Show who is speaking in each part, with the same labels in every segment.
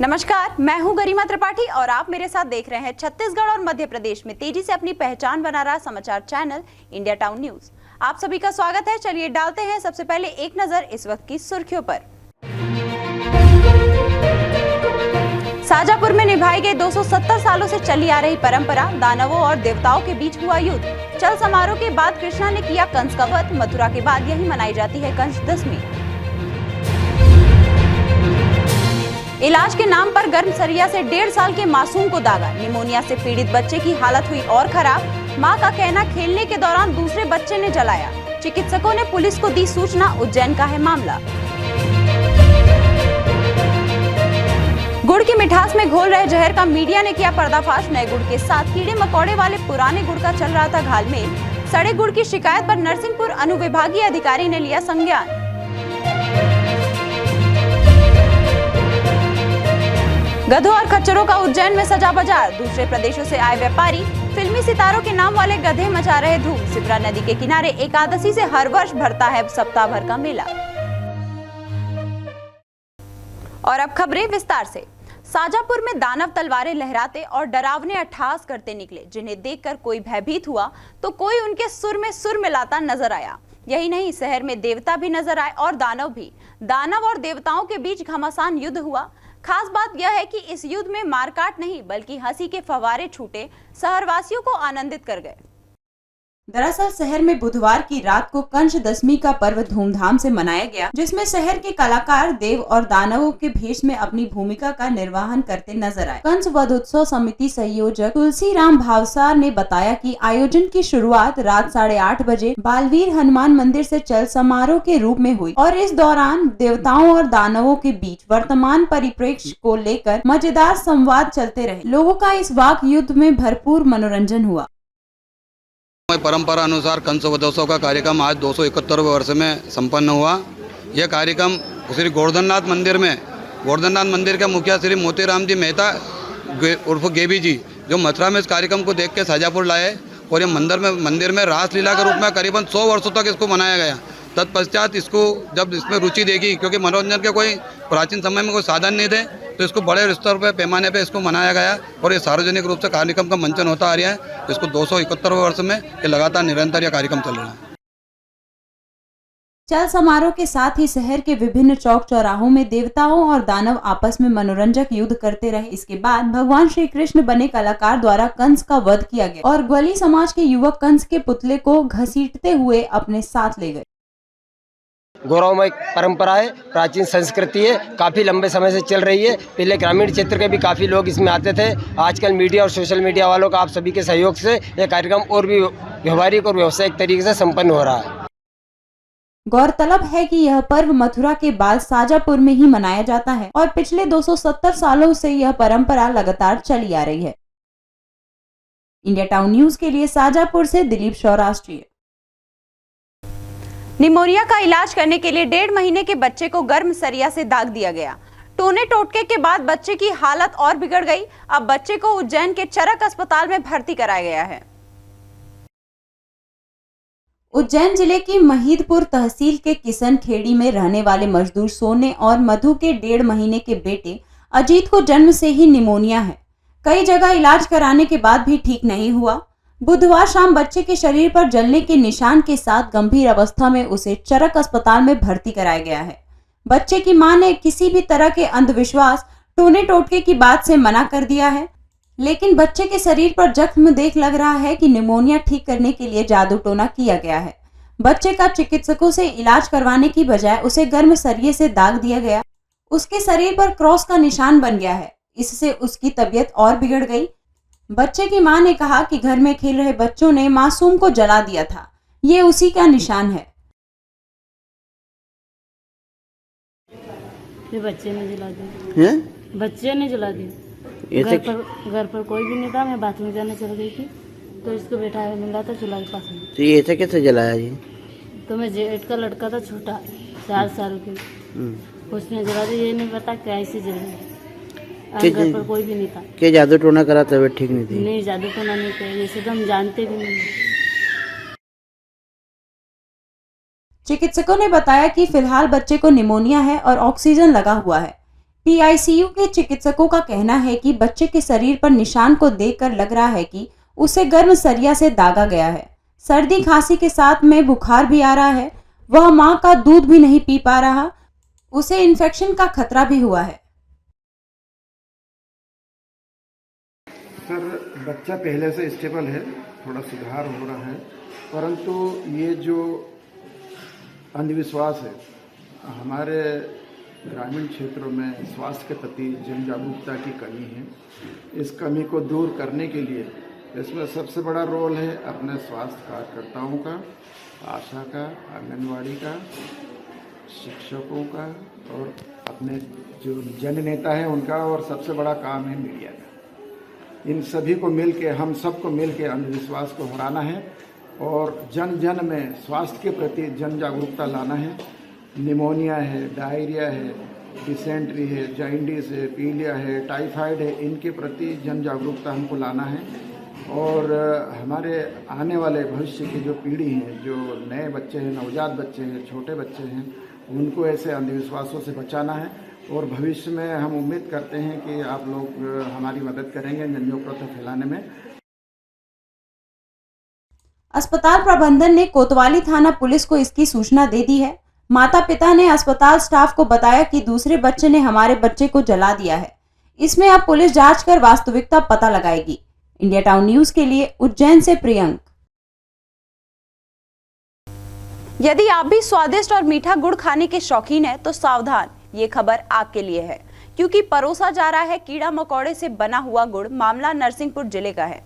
Speaker 1: नमस्कार, मैं हूं गरिमा त्रिपाठी और आप मेरे साथ देख रहे हैं छत्तीसगढ़ और मध्य प्रदेश में तेजी से अपनी पहचान बना रहा समाचार चैनल इंडिया टाउन न्यूज। आप सभी का स्वागत है। चलिए डालते हैं सबसे पहले एक नजर इस वक्त की सुर्खियों पर। शाजापुर में निभाई गई 270 सालों से चली आ रही परंपरा, दानवों और देवताओं के बीच हुआ युद्ध। चल समारोह के बाद कृष्णा ने किया कंस का वध। मथुरा के बाद यही मनाई जाती है कंस दशमी। इलाज के नाम पर गर्मसरिया से 1.5 साल के मासूम को दागा। निमोनिया से पीड़ित बच्चे की हालत हुई और खराब। मां का कहना, खेलने के दौरान दूसरे बच्चे ने जलाया। चिकित्सकों ने पुलिस को दी सूचना। उज्जैन का है मामला। गुड़ की मिठास में घोल रहे जहर का मीडिया ने किया पर्दाफाश। नए गुड़ के साथ कीड़े मकोड़े वाले पुराने गुड़ का चल रहा था घालमेल। सड़े गुड़ की शिकायत पर नरसिंहपुर अनुविभागीय अधिकारी ने लिया संज्ञान। गधों और खच्चरों का उज्जैन में सजा बाजार। दूसरे प्रदेशों से आए व्यापारी फिल्मी सितारों के नाम वाले गधे मचा रहे धूम। सिप्रा नदी के किनारे एकादशी से हर वर्ष भरता है सप्ताह भर का मेला। और अब खबरें विस्तार से। शाजापुर में दानव तलवारें लहराते और डरावने अट्टहास करते निकले, जिन्हें देखकर कोई भयभीत हुआ तो कोई उनके सुर में सुर मिलाता नजर आया। यही नहीं, शहर में देवता भी नजर आए और दानव भी। दानव और देवताओं के बीच घमासान युद्ध हुआ। खास बात यह है कि इस युद्ध में मारकाट नहीं बल्कि हंसी के फव्वारे छूटे, शहरवासियों को आनंदित कर गए। दरअसल शहर में बुधवार की रात को कंस दशमी का पर्व धूमधाम से मनाया गया, जिसमें शहर के कलाकार देव और दानवों के भेष में अपनी भूमिका का निर्वहन करते नजर आए। कंस वधोत्सव समिति संयोजक तुलसीराम भावसार ने बताया कि आयोजन की शुरुआत रात 8:30 बजे बालवीर हनुमान मंदिर से चल समारोह के रूप में हुई और इस दौरान देवताओं और दानवों के बीच वर्तमान परिप्रेक्ष्य को लेकर मजेदार संवाद चलते रहे। लोगों का इस वाक युद्ध में भरपूर मनोरंजन हुआ।
Speaker 2: परंपरा अनुसार कंस वधोत्सव का कार्यक्रम आज 271वें वर्ष में संपन्न हुआ। यह कार्यक्रम श्री गोवर्धननाथ मंदिर के मुखिया श्री मोतीराम जी मेहता उर्फ गेबी जी, जो मथुरा में इस कार्यक्रम को देख के शाजापुर लाए और ये मंदिर में रासलीला के रूप में करीबन 100 वर्षों तक इसको मनाया गया। तत्पश्चात इसको जब इसमें रुचि देखी, क्योंकि मनोरंजन के कोई प्राचीन समय में कोई साधन नहीं थे, तो इसको बड़े स्तर पर पैमाने पे इसको मनाया गया और ये सार्वजनिक रूप से कार्यक्रम का मंचन होता आ रहा है। इसको 271वें वर्ष में ये लगातार निरंतर यह कार्यक्रम चल रहा है।
Speaker 1: चल समारोह के साथ ही शहर के विभिन्न चौक चौराहों में देवताओं और दानव आपस में मनोरंजक युद्ध करते रहे। इसके बाद भगवान श्री कृष्ण बने कलाकार द्वारा कंस का वध किया गया और ग्वाली समाज के युवक कंस के पुतले को घसीटते हुए अपने साथ ले गए।
Speaker 3: गौरवमय परंपरा है, प्राचीन संस्कृति है, काफ़ी लंबे समय से चल रही है। पहले ग्रामीण क्षेत्र के भी काफ़ी लोग इसमें आते थे। आजकल मीडिया और सोशल मीडिया वालों का आप सभी के सहयोग से यह कार्यक्रम और भी व्यवहारिक और व्यावसायिक तरीके से संपन्न हो रहा है।
Speaker 1: गौरतलब है कि यह पर्व मथुरा के बाद शाजापुर में ही मनाया जाता है और पिछले 270 सालों से यह परंपरा लगातार चली आ रही है। इंडिया टाउन न्यूज के लिए शाजापुर से दिलीप सौराष्ट्रीय। निमोनिया का इलाज करने के लिए 1.5 महीने के बच्चे को गर्म सरिया से दाग दिया गया। टोने टोटके के बाद बच्चे की हालत और बिगड़ गई। अब बच्चे को उज्जैन के चरक अस्पताल में भर्ती कराया गया है। उज्जैन जिले की महिदपुर तहसील के किशन खेड़ी में रहने वाले मजदूर सोने और मधु के 1.5 महीने के बेटे अजीत को जन्म से ही निमोनिया है। कई जगह इलाज कराने के बाद भी ठीक नहीं हुआ। बुधवार शाम बच्चे के शरीर पर जलने के निशान के साथ गंभीर अवस्था में उसे चरक अस्पताल में भर्ती कराया गया है। बच्चे की मां ने किसी भी तरह के अंधविश्वास, टोने टोटके की बात से मना कर दिया है, लेकिन बच्चे के शरीर पर जख्म देख लग रहा है कि निमोनिया ठीक करने के लिए जादू टोना किया गया है। बच्चे का चिकित्सकों से इलाज करवाने की बजाय उसे गर्म सरिये से दाग दिया गया। उसके शरीर पर क्रॉस का निशान बन गया है। इससे उसकी तबीयत और बिगड़ गई। बच्चे की मां ने कहा कि घर में खेल रहे बच्चों ने मासूम को जला दिया था। ये उसी का निशान है।
Speaker 4: ये बच्चे ने जला दिया। बच्चे ने जला दिया। घर पर कोई भी नहीं था। मैं बाथरूम जाने चल गई थी तो इसको बैठा मिला था चूल्हा के पास में।
Speaker 5: तो ये ऐसे कैसे जलाया जी?
Speaker 4: तो मैं जेठ का लड़का था छोटा, 4 साल के, उसने जला दिया। ये नहीं पता कैसे जला। घर पर कोई भी नहीं था।
Speaker 5: क्या जादू टोना करा तबीयत ठीक नहीं थी?
Speaker 4: नहीं, जादू टोना नहीं किया, जैसे तो हम जानते भी नहीं।
Speaker 1: चिकित्सकों ने बताया कि फिलहाल बच्चे को निमोनिया है और ऑक्सीजन लगा हुआ है। PICU के चिकित्सकों का कहना है कि बच्चे के शरीर पर निशान को देखकर लग रहा है कि उसे गर्म सरिया से दागा गया है। सर्दी खांसी के साथ में बुखार भी आ रहा है। वह मां का दूध भी नहीं पी पा रहा। उसे इन्फेक्शन का खतरा भी हुआ है।
Speaker 6: सर, बच्चा पहले से स्टेबल है, थोड़ा सुधार हो रहा है, परंतु ये जो अंधविश्वास है, हमारे ग्रामीण क्षेत्रों में स्वास्थ्य के प्रति जन जागरूकता की कमी है। इस कमी को दूर करने के लिए इसमें सबसे बड़ा रोल है अपने स्वास्थ्य कार्यकर्ताओं का, आशा का, आंगनवाड़ी का, शिक्षकों का और अपने जो जन नेता है उनका, और सबसे बड़ा काम है मीडिया का। इन सभी को मिल के, हम सबको मिल के अंधविश्वास को हराना है और जन जन में स्वास्थ्य के प्रति जन जागरूकता लाना है। निमोनिया है, डायरिया है, डिसेंट्री है, जाइंडिस है, पीलिया है, टाइफाइड है, इनके प्रति जन जागरूकता हमको लाना है और हमारे आने वाले भविष्य की जो पीढ़ी है, जो नए बच्चे हैं, नवजात बच्चे हैं, छोटे बच्चे हैं, उनको ऐसे अंधविश्वासों से बचाना है। और भविष्य में हम उम्मीद करते हैं कि आप लोग हमारी मदद करेंगे जन जागरूकता फैलाने में।
Speaker 1: अस्पताल प्रबंधन ने कोतवाली थाना पुलिस को इसकी सूचना दे दी है। माता पिता ने अस्पताल स्टाफ को बताया कि दूसरे बच्चे ने हमारे बच्चे को जला दिया है। इसमें अब पुलिस जांच कर वास्तविकता पता लगाएगी। इंडिया टाउन न्यूज के लिए उज्जैन से प्रियंक। यदि आप भी स्वादिष्ट और मीठा गुड़ खाने के शौकीन हैं तो सावधान, ये खबर आपके लिए है, क्योंकि परोसा जा रहा है कीड़ा मकोड़े से बना हुआ गुड़। मामला नरसिंहपुर जिले का है।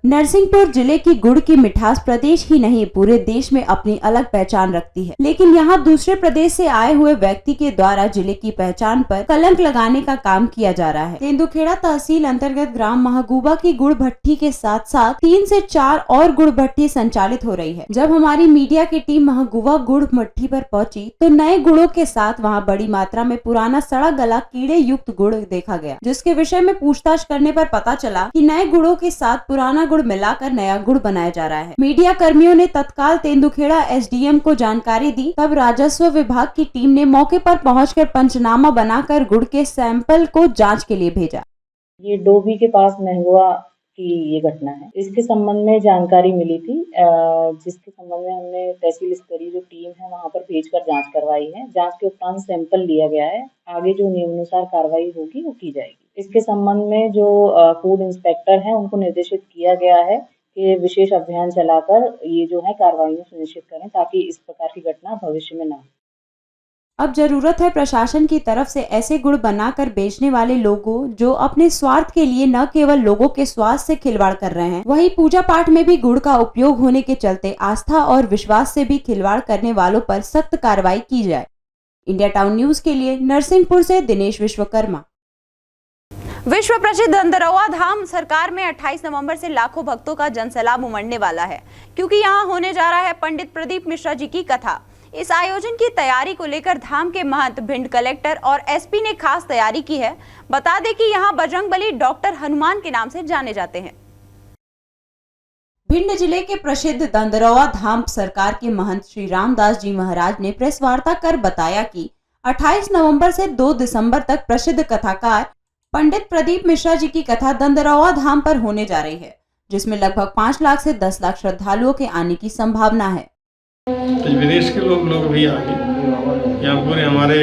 Speaker 1: नरसिंहपुर जिले की गुड़ की मिठास प्रदेश ही नहीं पूरे देश में अपनी अलग पहचान रखती है, लेकिन यहाँ दूसरे प्रदेश से आए हुए व्यक्ति के द्वारा जिले की पहचान पर कलंक लगाने का काम किया जा रहा है। तेंदुखेड़ा तहसील अंतर्गत ग्राम महगूबा की गुड़ भट्टी के साथ साथ 3 से 4 और गुड़ भट्टी संचालित हो रही है। जब हमारी मीडिया की टीम महगूबा गुड़ भट्टी पर पहुंची तो नए गुड़ों के साथ वहाँ बड़ी मात्रा में पुराना सड़ा गला कीड़े युक्त गुड़ देखा गया, जिसके विषय में पूछताछ करने पर पता चला कि नए गुड़ों के साथ पुराना गुड़ मिलाकर नया गुड़ बनाया जा रहा है। मीडिया कर्मियों ने तत्काल तेंदुखेड़ा SDM को जानकारी दी। तब राजस्व विभाग की टीम ने मौके पर पहुंचकर पंचनामा बनाकर गुड़ के सैंपल को जांच के लिए भेजा।
Speaker 7: ये डोभी के पास महगुआ की ये घटना है। इसके संबंध में जानकारी मिली थी, जिसके संबंध में हमने तहसील स्तरीय जो टीम है वहां पर भेजकर जांच करवाई है। जांच के उपरांत सैंपल लिया गया है। आगे जो नियमानुसार कार्रवाई होगी वो की जाएगी। इसके संबंध में जो फूड इंस्पेक्टर हैं उनको निर्देशित किया गया है कि विशेष अभियान चलाकर ये जो है कार्रवाई सुनिश्चित करें, ताकि इस प्रकार की घटना भविष्य में न हो।
Speaker 1: अब जरूरत है प्रशासन की तरफ से ऐसे गुड़ बनाकर बेचने वाले लोगों जो अपने स्वार्थ के लिए न केवल लोगों के स्वास्थ्य से खिलवाड़ कर रहे हैं, वहीं पूजा पाठ में भी गुड़ का उपयोग होने के चलते आस्था और विश्वास से भी खिलवाड़ करने वालों पर सख्त कार्रवाई की जाए। इंडिया टाउन न्यूज के लिए नरसिंहपुर से दिनेश विश्वकर्मा। विश्व प्रसिद्ध दंदरौआ धाम सरकार में 28 नवंबर से लाखों भक्तों का जनसैलाब उमड़ने वाला है, क्योंकि यहां होने जा रहा है पंडित प्रदीप मिश्रा जी की कथा। इस आयोजन की तैयारी को लेकर धाम के महंत, भिंड कलेक्टर और SP ने खास तैयारी की है। बता दें कि यहां बजरंगबली डॉक्टर हनुमान के नाम से जाने जाते हैं। भिंड जिले के प्रसिद्ध दंदरौआ धाम सरकार के महंत श्री रामदास जी महाराज ने प्रेस वार्ता कर बताया कि 28 नवंबर से 2 दिसंबर तक प्रसिद्ध कथाकार पंडित प्रदीप मिश्रा जी की कथा दंदरौआ धाम पर होने जा रही है, जिसमें लगभग 5 लाख से 10 लाख श्रद्धालुओं के आने की संभावना है।
Speaker 8: विदेश के लोग भी आगे यहाँ पूरे हमारे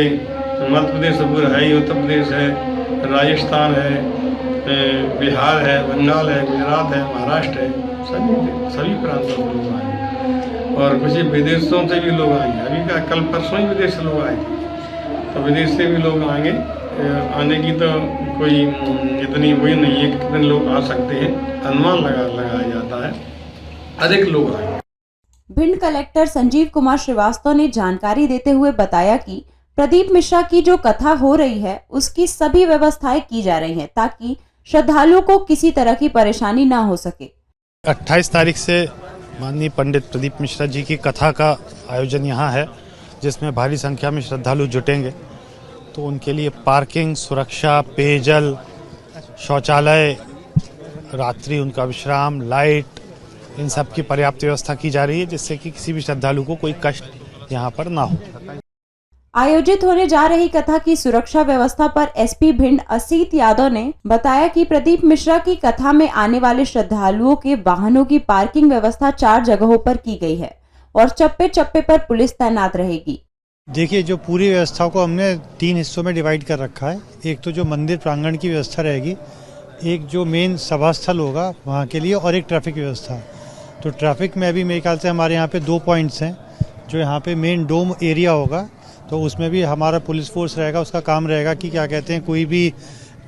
Speaker 8: मध्य प्रदेश से पूरा है, उत्तर प्रदेश है, राजस्थान है, बिहार है, बंगाल है, गुजरात है, महाराष्ट्र है, सभी प्रांतों से लोग आए और कुछ विदेशों से भी लोग आएंगे। अभी का कल परसों ही विदेश से लोग आए थे, तो विदेश से भी लोग आएंगे। आने की तो कोई इतनी वही नहीं है कि कितने लोग आ सकते हैं, अनुमान लगाया जाता है, अधिक लोग आएंगे।
Speaker 1: भिंड कलेक्टर संजीव कुमार श्रीवास्तव ने जानकारी देते हुए बताया कि प्रदीप मिश्रा की जो कथा हो रही है उसकी सभी व्यवस्थाएं की जा रही हैं, ताकि श्रद्धालुओं को किसी तरह की परेशानी ना हो सके।
Speaker 9: 28 तारीख से माननीय पंडित प्रदीप मिश्रा जी की कथा का आयोजन यहाँ है, जिसमें भारी संख्या में श्रद्धालु जुटेंगे। तो उनके लिए पार्किंग, सुरक्षा, पेयजल, शौचालय, रात्रि उनका विश्राम, लाइट, इन सब की पर्याप्त व्यवस्था की जा रही है, जिससे कि किसी भी श्रद्धालु को कोई कष्ट यहाँ पर ना हो।
Speaker 1: आयोजित होने जा रही कथा की सुरक्षा व्यवस्था पर एसपी भिंड असीत यादव ने बताया कि प्रदीप मिश्रा की कथा में आने वाले श्रद्धालुओं के वाहनों की पार्किंग व्यवस्था 4 जगहों पर की गई है और चप्पे चप्पे पर पुलिस तैनात रहेगी।
Speaker 9: देखिए, जो पूरी व्यवस्था को हमने 3 हिस्सों में डिवाइड कर रखा है। एक तो जो मंदिर प्रांगण की व्यवस्था रहेगी, एक जो मेन सभा स्थल होगा वहाँ के लिए, और एक ट्रैफिक व्यवस्था। तो ट्रैफिक में अभी मेरे ख्याल से हमारे यहाँ पे 2 पॉइंट्स हैं। जो यहाँ पे मेन डोम एरिया होगा तो उसमें भी हमारा पुलिस फोर्स रहेगा। उसका काम रहेगा कि क्या कहते हैं, कोई भी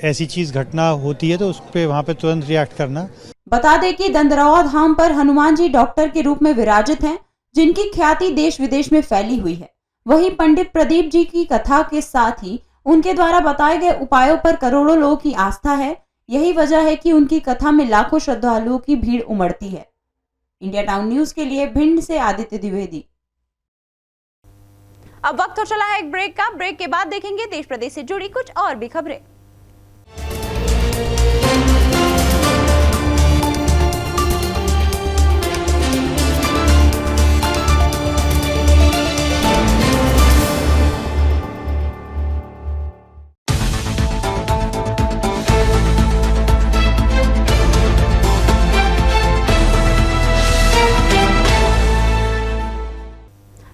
Speaker 9: ऐसी चीज़ घटना होती है तो उस पर वहाँ पे तुरंत रिएक्ट करना।
Speaker 1: बता दें कि दंदरौआ धाम पर हनुमान जी डॉक्टर के रूप में विराजित हैं, जिनकी ख्याति देश विदेश में फैली हुई है। वहीं पंडित प्रदीप जी की कथा के साथ ही उनके द्वारा बताए गए उपायों पर करोड़ों लोगों की आस्था है। यही वजह है कि उनकी कथा में लाखों श्रद्धालुओं की भीड़ उमड़ती है। इंडिया टाउन न्यूज के लिए भिंड से आदित्य द्विवेदी। अब वक्त हो चला है एक ब्रेक का। ब्रेक के बाद देखेंगे देश प्रदेश से जुड़ी कुछ और भी खबरें।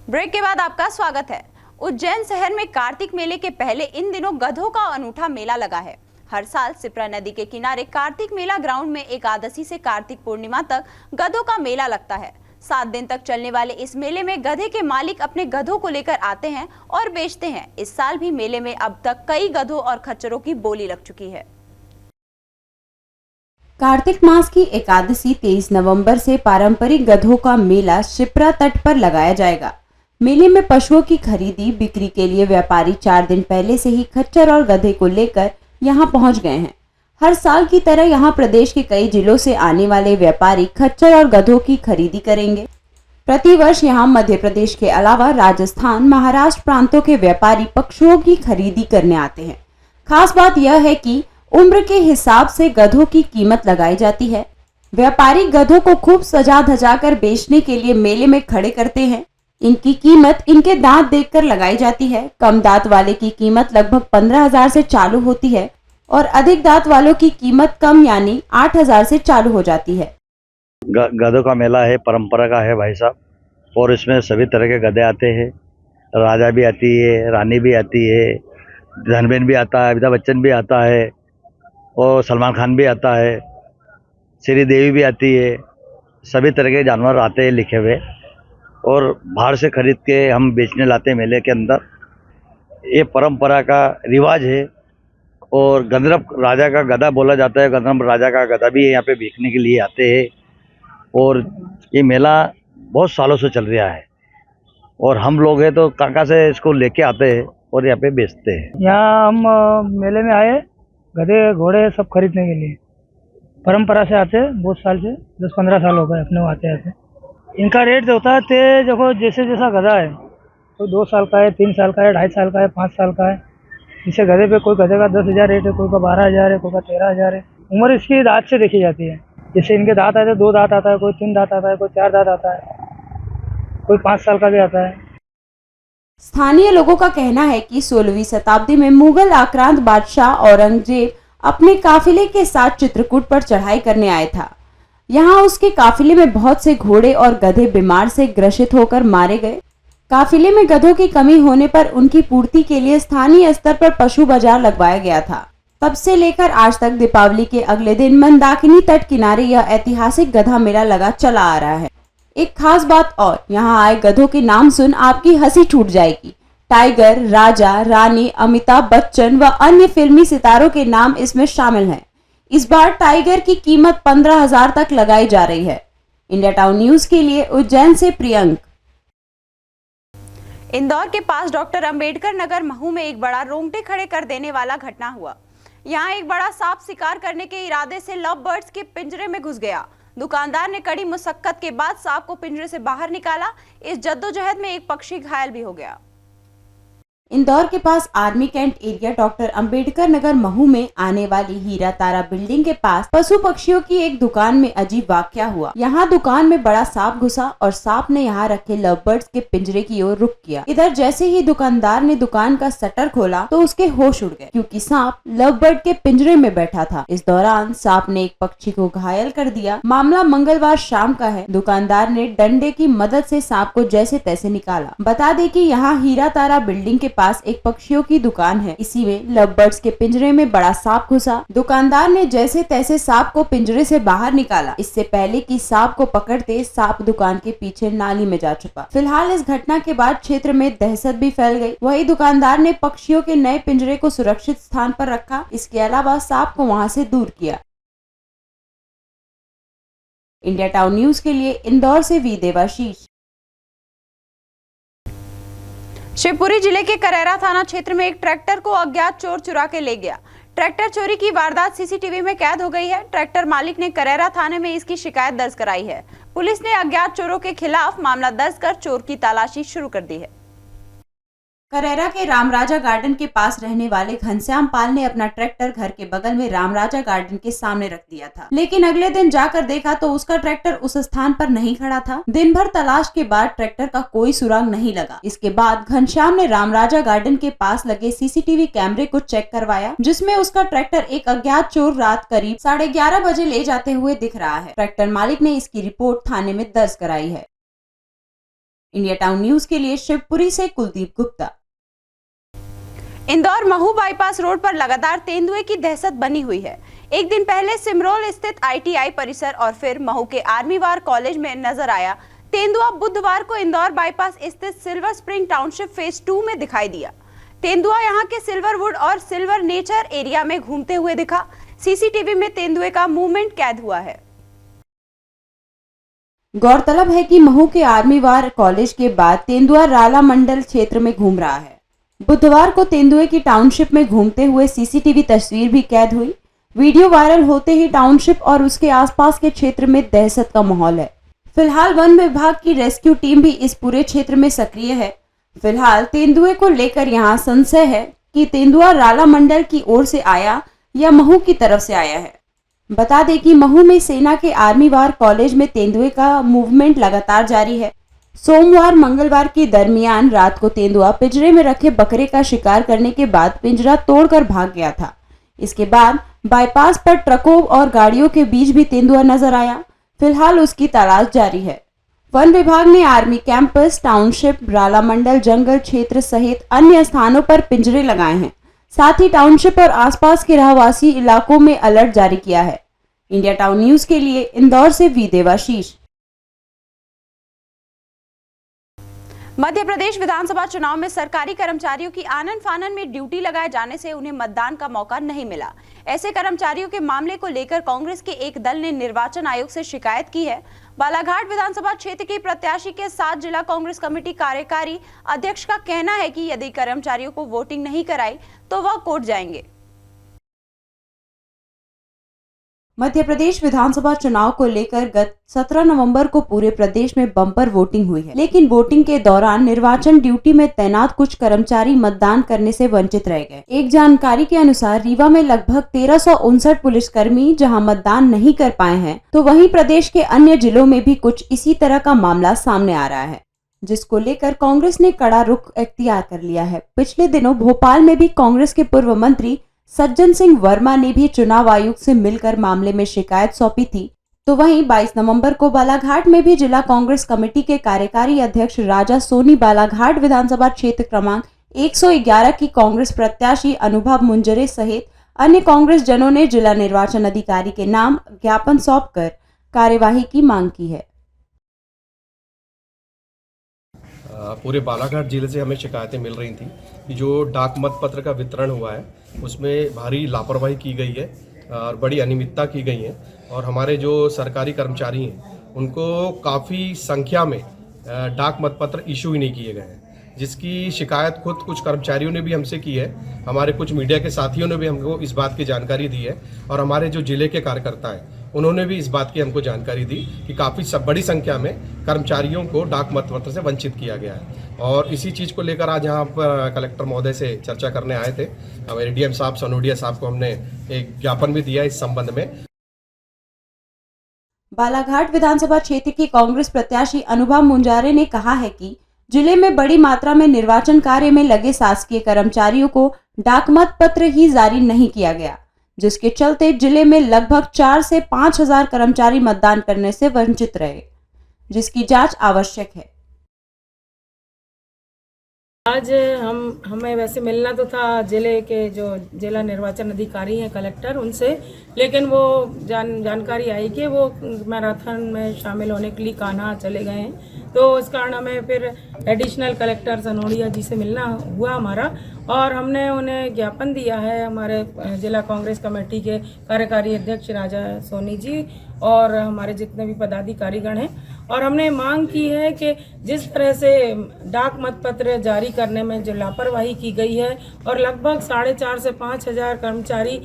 Speaker 1: ब्रेक के बाद आपका स्वागत है। उज्जैन शहर में कार्तिक मेले के पहले इन दिनों गधों का अनूठा मेला लगा है। हर साल सिप्रा नदी के किनारे कार्तिक मेला ग्राउंड में एकादशी से कार्तिक पूर्णिमा तक गधों का मेला लगता है। 7 दिन तक चलने वाले इस मेले में गधे के मालिक अपने गधों को लेकर आते हैं और बेचते हैं। इस साल भी मेले में अब तक कई गधों और खच्चरों की बोली लग चुकी है। कार्तिक मास की एकादशी 23 नवंबर से पारंपरिक गधों का मेला शिप्रा तट पर लगाया जाएगा। मेले में पशुओं की खरीदी बिक्री के लिए व्यापारी 4 दिन पहले से ही खच्चर और गधे को लेकर यहां पहुंच गए हैं। हर साल की तरह यहां प्रदेश के कई जिलों से आने वाले व्यापारी खच्चर और गधों की खरीदी करेंगे। प्रतिवर्ष यहां मध्य प्रदेश के अलावा राजस्थान, महाराष्ट्र प्रांतों के व्यापारी पशुओं की खरीदी करने आते हैं। खास बात यह है कि उम्र के हिसाब से गधों की कीमत लगाई जाती है। व्यापारी गधों को खूब सजा धजा कर बेचने के लिए मेले में खड़े करते हैं। इनकी कीमत इनके दांत देखकर लगाई जाती है। कम दांत वाले की कीमत लगभग 15,000 से चालू होती है और अधिक दांत वालों की कीमत कम यानी 8,000 से चालू हो जाती है।
Speaker 10: गधों का मेला है, परंपरा का है भाई साहब, और इसमें सभी तरह के गधे आते हैं। राजा भी आती है, रानी भी आती है, धनबेन भी आता है, अमिताभ बच्चन भी आता है और सलमान खान भी आता है, श्री देवी भी आती है। सभी तरह के जानवर आते हैं लिखे हुए, और बाहर से खरीद के हम बेचने लाते हैं मेले के अंदर। ये परंपरा का रिवाज है। और गंधर्व राजा का गधा बोला जाता है। गंधर्व राजा का गधा भी यहाँ पे बेचने के लिए आते हैं। और ये मेला बहुत सालों से चल रहा है, और हम लोग हैं तो काका से इसको लेके आते हैं और यहाँ पे बेचते हैं।
Speaker 11: यहाँ हम मेले में आए गधे घोड़े सब खरीदने के लिए। परंपरा से आते हैं, बहुत साल से 10-15 साल हो गए अपने आते आते। इनका रेट जो होता है देखो, जैसे जैसा गधा है तो 2 साल का है, 3 साल का है, 2.5 साल का है, 5 साल का है। इसे गधे पे कोई गधे का 10,000 रेट है, कोई का 12,000 है, कोई का 13,000 है। उम्र इसकी दांत से देखी जाती है। जैसे इनके दांत आते हैं, 2 दांत आता है, कोई 3 दांत आता है, कोई 4 दांत आता है, कोई 5 साल का भी आता है।
Speaker 1: स्थानीय लोगों का कहना है कि 16वीं शताब्दी में मुगल आक्रांत बादशाह औरंगजेब अपने काफिले के साथ चित्रकूट पर चढ़ाई करने आया था। यहाँ उसके काफिले में बहुत से घोड़े और गधे बीमार से ग्रसित होकर मारे गए। काफिले में गधों की कमी होने पर उनकी पूर्ति के लिए स्थानीय स्तर पर पशु बाजार लगवाया गया था। तब से लेकर आज तक दीपावली के अगले दिन मंदाकिनी तट किनारे यह ऐतिहासिक गधा मेला लगा चला आ रहा है। एक खास बात और, यहाँ आए गधों के नाम सुन आपकी हंसी छूट जाएगी। टाइगर, राजा, रानी, अमिताभ बच्चन व अन्य फिल्मी सितारों के नाम इसमें शामिल हैं। इस बार टाइगर की कीमत 15,000 तक लगाई जा रही है। इंडिया टाउन न्यूज के लिए उज्जैन से प्रियंक। इंदौर के पास डॉक्टर अंबेडकर नगर महू में एक बड़ा रोंगटे खड़े कर देने वाला घटना हुआ। यहाँ एक बड़ा सांप शिकार करने के इरादे से लव बर्ड्स के पिंजरे में घुस गया। दुकानदार ने कड़ी मुशक्कत के बाद सांप को पिंजरे से बाहर निकाला। इस जद्दोजहद में एक पक्षी घायल भी हो गया। इंदौर के पास army cantt area doctor Ambedkar Nagar Mhow में आने वाली हीरा तारा बिल्डिंग के पास पशु पक्षियों की एक दुकान में अजीब वाकया हुआ। यहाँ दुकान में बड़ा सांप घुसा और सांप ने यहाँ रखे लव बर्ड्स के पिंजरे की ओर रुख किया। इधर जैसे ही दुकानदार ने दुकान का शटर खोला तो उसके होश उड़ गए, क्योंकि सांप लव बर्ड के पिंजरे में बैठा था। इस दौरान सांप ने एक पक्षी को घायल कर दिया। मामला मंगलवार शाम का है। दुकानदार ने डंडे की मदद से सांप को जैसे तैसे निकाला। बता दें कि यहाँ हीरा तारा बिल्डिंग के पास एक पक्षियों की दुकान है। इसी में लव बर्ड्स के पिंजरे में बड़ा सांप घुसा। दुकानदार ने जैसे तैसे सांप को पिंजरे से बाहर निकाला। इससे पहले कि सांप को पकड़ते सांप दुकान के पीछे नाली में जा छुपा। फिलहाल इस घटना के बाद क्षेत्र में दहशत भी फैल गई। वहीं दुकानदार ने पक्षियों के नए पिंजरे को सुरक्षित स्थान पर रखा। इसके अलावा सांप को वहां से दूर किया। इंडिया टाउन न्यूज के लिए इंदौर से वी देवाशीष। शिवपुरी जिले के करेरा थाना क्षेत्र में एक ट्रैक्टर को अज्ञात चोर चुरा के ले गया। ट्रैक्टर चोरी की वारदात सीसीटीवी में कैद हो गई है। ट्रैक्टर मालिक ने करेरा थाने में इसकी शिकायत दर्ज कराई है। पुलिस ने अज्ञात चोरों के खिलाफ मामला दर्ज कर चोर की तलाशी शुरू कर दी है। करेरा के रामराजा गार्डन के पास रहने वाले घनश्याम पाल ने अपना ट्रैक्टर घर के बगल में रामराजा गार्डन के सामने रख दिया था, लेकिन अगले दिन जाकर देखा तो उसका ट्रैक्टर उस स्थान पर नहीं खड़ा था। दिन भर तलाश के बाद ट्रैक्टर का कोई सुराग नहीं लगा। इसके बाद घनश्याम ने रामराजा गार्डन के पास लगे सीसीटीवी कैमरे को चेक करवाया, जिसमें उसका ट्रैक्टर एक अज्ञात चोर रात करीब 11:30 बजे ले जाते हुए दिख रहा है। ट्रैक्टर मालिक ने इसकी रिपोर्ट थाने में दर्ज कराई है। इंडिया टाउन न्यूज के लिए शिवपुरी से कुलदीप गुप्ता। इंदौर महू बाईपास रोड पर लगातार तेंदुए की दहशत बनी हुई है। एक दिन पहले सिमरोल स्थित आईटीआई परिसर और फिर महू के आर्मी वार कॉलेज में नजर आया तेंदुआ बुधवार को इंदौर बाईपास स्थित सिल्वर स्प्रिंग टाउनशिप फेज 2 में दिखाई दिया। तेंदुआ यहां के सिल्वरवुड और सिल्वर नेचर एरिया में घूमते हुए दिखा। सीसीटीवी में तेंदुए का मूवमेंट कैद हुआ है। गौरतलब है कि महू के आर्मी वार कॉलेज के बाद तेंदुआ राला मंडल क्षेत्र में घूम रहा है। बुधवार को तेंदुए की टाउनशिप में घूमते हुए सीसीटीवी तस्वीर भी कैद हुई। वीडियो वायरल होते ही टाउनशिप और उसके आसपास के क्षेत्र में दहशत का माहौल है। फिलहाल वन विभाग की रेस्क्यू टीम भी इस पूरे क्षेत्र में सक्रिय है। फिलहाल तेंदुए को लेकर यहां संशय है कि तेंदुआ राला मंडल की ओर से आया या महू की तरफ से आया है। बता दें कि महू में सेना के आर्मी वार कॉलेज में तेंदुए का मूवमेंट लगातार जारी है। सोमवार मंगलवार के दरमियान रात को तेंदुआ पिंजरे में रखे बकरे का शिकार करने के बाद पिंजरा तोड़कर भाग गया था। इसके बाद बाईपास पर ट्रकों और गाड़ियों के बीच भी तेंदुआ नजर आया। फिलहाल उसकी तलाश जारी है। वन विभाग ने आर्मी कैंपस, टाउनशिप, राला मंडल जंगल क्षेत्र सहित अन्य स्थानों पर पिंजरे लगाए हैं। साथ ही टाउनशिप और आसपास के रहवासी इलाकों में अलर्ट जारी किया है। इंडिया टाउन न्यूज के लिए इंदौर से वी देवाशीष। मध्य प्रदेश विधानसभा चुनाव में सरकारी कर्मचारियों की आनन फानन में ड्यूटी लगाए जाने से उन्हें मतदान का मौका नहीं मिला। ऐसे कर्मचारियों के मामले को लेकर कांग्रेस के एक दल ने निर्वाचन आयोग से शिकायत की है। बालाघाट विधानसभा क्षेत्र की प्रत्याशी के साथ जिला कांग्रेस कमेटी कार्यकारी अध्यक्ष का कहना है कि यदि कर्मचारियों को वोटिंग नहीं कराई तो वह कोर्ट जाएंगे। मध्य प्रदेश विधानसभा चुनाव को लेकर गत 17 नवंबर को पूरे प्रदेश में बम्पर वोटिंग हुई है, लेकिन वोटिंग के दौरान निर्वाचन ड्यूटी में तैनात कुछ कर्मचारी मतदान करने से वंचित रह गए। एक जानकारी के अनुसार रीवा में लगभग 1359 पुलिसकर्मी जहां मतदान नहीं कर पाए हैं, तो वहीं प्रदेश के अन्य जिलों में भी कुछ इसी तरह का मामला सामने आ रहा है, जिसको लेकर कांग्रेस ने कड़ा रुख इख्तियार कर लिया है। पिछले दिनों भोपाल में भी कांग्रेस के पूर्व मंत्री सज्जन सिंह वर्मा ने भी चुनाव आयुक्त से मिलकर मामले में शिकायत सौंपी थी। तो वहीं 22 नवंबर को बालाघाट में भी जिला कांग्रेस कमेटी के कार्यकारी अध्यक्ष राजा सोनी बालाघाट विधानसभा क्षेत्र क्रमांक 111 की कांग्रेस प्रत्याशी अनुभव मुंजरे सहित अन्य कांग्रेस जनों ने जिला निर्वाचन अधिकारी के नाम ज्ञापन सौंपकर कार्यवाही की मांग की है।
Speaker 12: पूरे बालाघाट जिले से हमें शिकायतें मिल रही थी कि जो डाक मत पत्र का वितरण हुआ है उसमें भारी लापरवाही की गई है और बड़ी अनियमितता की गई है और हमारे जो सरकारी कर्मचारी हैं उनको काफ़ी संख्या में डाक मत पत्र इशू ही नहीं किए गए हैं, जिसकी शिकायत खुद कुछ कर्मचारियों ने भी हमसे की है। हमारे कुछ मीडिया के साथियों ने भी हमको इस बात की जानकारी दी है और हमारे जो जिले के कार्यकर्ता हैं उन्होंने भी इस बात की हमको जानकारी दी कि काफ़ी बड़ी संख्या में कर्मचारियों को डाक मतपत्र से वंचित किया गया है। और इसी चीज़ को लेकर आज यहाँ पर कलेक्टर महोदय से चर्चा करने आए थे। हमारे डीएम साहब सोनोडिया साहब को हमने एक ज्ञापन भी दिया इस संबंध में।
Speaker 1: बालाघाट विधानसभा क्षेत्र के कांग्रेस प्रत्याशी अनुभव मुंजारे ने कहा है कि जिले में बड़ी मात्रा में निर्वाचन कार्य में लगे शासकीय कर्मचारियों को डाक मत पत्र ही जारी नहीं किया गया, जिसके चलते जिले में लगभग 4 से 5 हजार कर्मचारी मतदान करने से वंचित रहे, जिसकी जांच आवश्यक है।
Speaker 4: आज हमें वैसे मिलना तो था जिले के जो जिला निर्वाचन अधिकारी हैं कलेक्टर उनसे, लेकिन वो जानकारी आई कि वो मैराथन में शामिल होने के लिए कान्हा चले गए हैं, तो इस कारण हमें फिर एडिशनल कलेक्टर सनोडिया जी से मिलना हुआ हमारा, और हमने उन्हें ज्ञापन दिया है हमारे जिला कांग्रेस कमेटी के कार्यकारी अध्यक्ष राजा सोनी जी और हमारे जितने भी पदाधिकारीगण हैं, और हमने मांग की है कि जिस तरह से डाक मतपत्र जारी करने में जो लापरवाही की गई है और लगभग 4.5 से 5 हजार कर्मचारी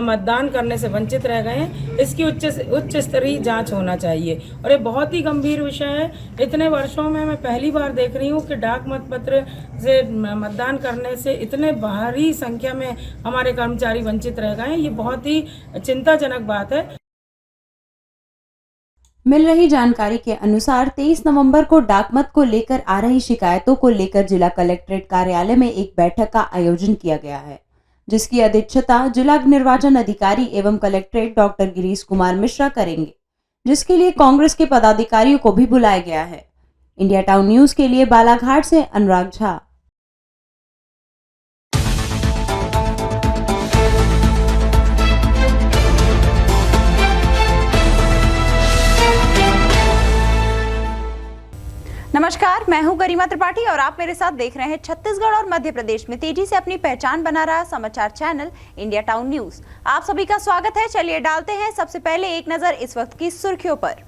Speaker 4: मतदान करने से वंचित रह गए हैं, इसकी उच्च स्तरीय जांच होना चाहिए। और ये बहुत ही गंभीर विषय है। इतने वर्षों में मैं पहली बार देख रही हूँ कि डाक मतपत्र से मतदान करने से इतने भारी संख्या में हमारे कर्मचारी वंचित रह गए हैं। ये बहुत ही चिंताजनक बात है।
Speaker 1: मिल रही जानकारी के अनुसार 23 नवंबर को डाकमत को लेकर आ रही शिकायतों को लेकर जिला कलेक्ट्रेट कार्यालय में एक बैठक का आयोजन किया गया है, जिसकी अध्यक्षता जिला निर्वाचन अधिकारी एवं कलेक्ट्रेट डॉक्टर गिरीश कुमार मिश्रा करेंगे, जिसके लिए कांग्रेस के पदाधिकारियों को भी बुलाया गया है। इंडिया टाउन न्यूज के लिए बालाघाट से अनुराग झा। नमस्कार, मैं हूं गरिमा त्रिपाठी और आप मेरे साथ देख रहे हैं छत्तीसगढ़ और मध्य प्रदेश में तेजी से अपनी पहचान बना रहा समाचार चैनल इंडिया टाउन न्यूज। आप सभी का स्वागत है। चलिए डालते हैं सबसे पहले एक नजर इस वक्त की सुर्खियों पर।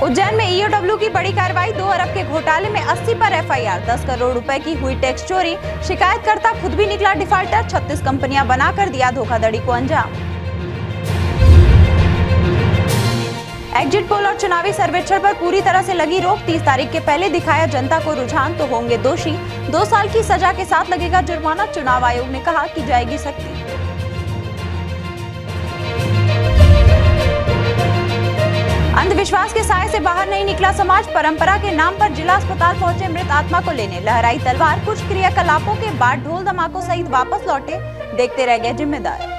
Speaker 1: उज्जैन में ईओडब्ल्यू की बड़ी कार्रवाई। 2 अरब के घोटाले में 80 पर एफआईआर। 10 करोड़ रुपए की हुई टैक्स चोरी। शिकायतकर्ता खुद भी निकला डिफाल्टर। 36 कंपनियां बनाकर दिया धोखाधड़ी को अंजाम। एग्जिट पोल और चुनावी सर्वेक्षण पर पूरी तरह से लगी रोक। 30 तारीख के पहले दिखाया जनता को रुझान तो होंगे दोषी। 2 साल की सजा के साथ लगेगा जुर्माना। चुनाव आयोग ने कहा कि जाएगी सख्ती। अंधविश्वास के साए से बाहर नहीं निकला समाज। परंपरा के नाम पर जिला अस्पताल पहुंचे मृत आत्मा को लेने। लहराई तलवार। कुछ क्रियाकलापों के बाद ढोल धमाकों सहित वापस लौटे। देखते रह गए जिम्मेदार।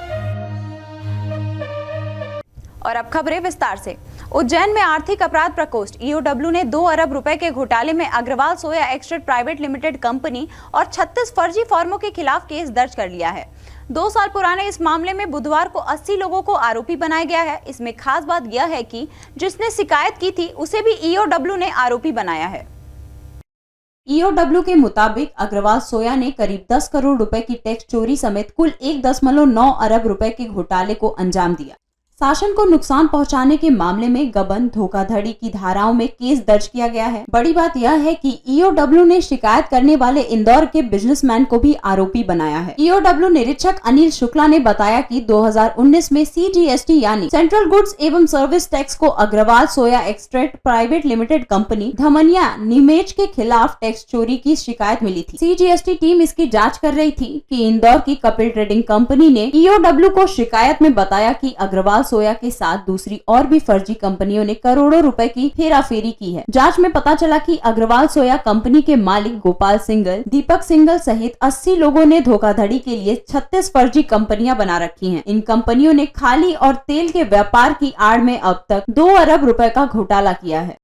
Speaker 1: और अब खबरें विस्तार से। उज्जैन में आर्थिक अपराध प्रकोष्ठ ईओडब्ल्यू ने 2 अरब रुपए के घोटाले में अग्रवाल सोया एक्सट्रेट प्राइवेट लिमिटेड कंपनी और 36 फर्जी फर्मों के खिलाफ केस दर्ज कर लिया है। 2 साल पुराने इस मामले में बुधवार को 80 लोगों को आरोपी बनाया गया है। इसमें खास बात यह है कि जिसने शिकायत की थी उसे भी ईओडब्ल्यू ने आरोपी बनाया है। ईओडब्ल्यू के मुताबिक अग्रवाल सोया ने करीब 10 करोड़ रुपए की टैक्स चोरी समेत कुल 1.9 अरब रुपए के घोटाले को अंजाम दिया। शासन को नुकसान पहुंचाने के मामले में गबन धोखाधड़ी की धाराओं में केस दर्ज किया गया है। बड़ी बात यह है कि ईओडब्ल्यू ने शिकायत करने वाले इंदौर के बिजनेसमैन को भी आरोपी बनाया है। ईओडब्ल्यू निरीक्षक अनिल शुक्ला ने बताया कि 2019 में सीजीएसटी यानी सेंट्रल गुड्स एवं सर्विस टैक्स को अग्रवाल सोया एक्सट्रेक्ट प्राइवेट लिमिटेड कंपनी धमनिया निमेज के खिलाफ टैक्स चोरी की शिकायत मिली थी। सीजीएसटी टीम इसकी जाँच कर रही थी कि इंदौर की कपिल ट्रेडिंग कंपनी ने ईओडब्ल्यू को शिकायत में बताया कि अग्रवाल सोया के साथ दूसरी और भी फर्जी कंपनियों ने करोड़ों रुपए की हेराफेरी की है। जांच में पता चला कि अग्रवाल सोया कंपनी के मालिक गोपाल सिंगल, दीपक सिंगल सहित 80 लोगों ने धोखाधड़ी के लिए 36 फर्जी कंपनियां बना रखी हैं। इन कंपनियों ने खाली और तेल के व्यापार की आड़ में अब तक 2 अरब रुपए का घोटाला किया है।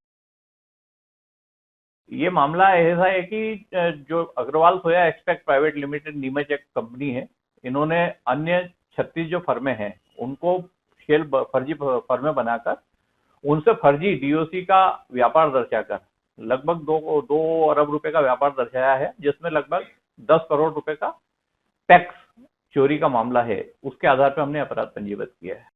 Speaker 13: ये मामला ऐसा है कि जो अग्रवाल सोया एक्सट्रैक्ट प्राइवेट लिमिटेड नीमच एक कंपनी है, इन्होंने अन्य 36 जो फर्में हैं उनको फर्जी फर्में बनाकर उनसे फर्जी डीओसी का व्यापार दर्शाकर लगभग 2 अरब रुपए का व्यापार दर्शाया है, जिसमें लगभग 10 करोड़ रुपए का टैक्स चोरी का मामला है। उसके आधार पर हमने अपराध पंजीबद्ध किया है।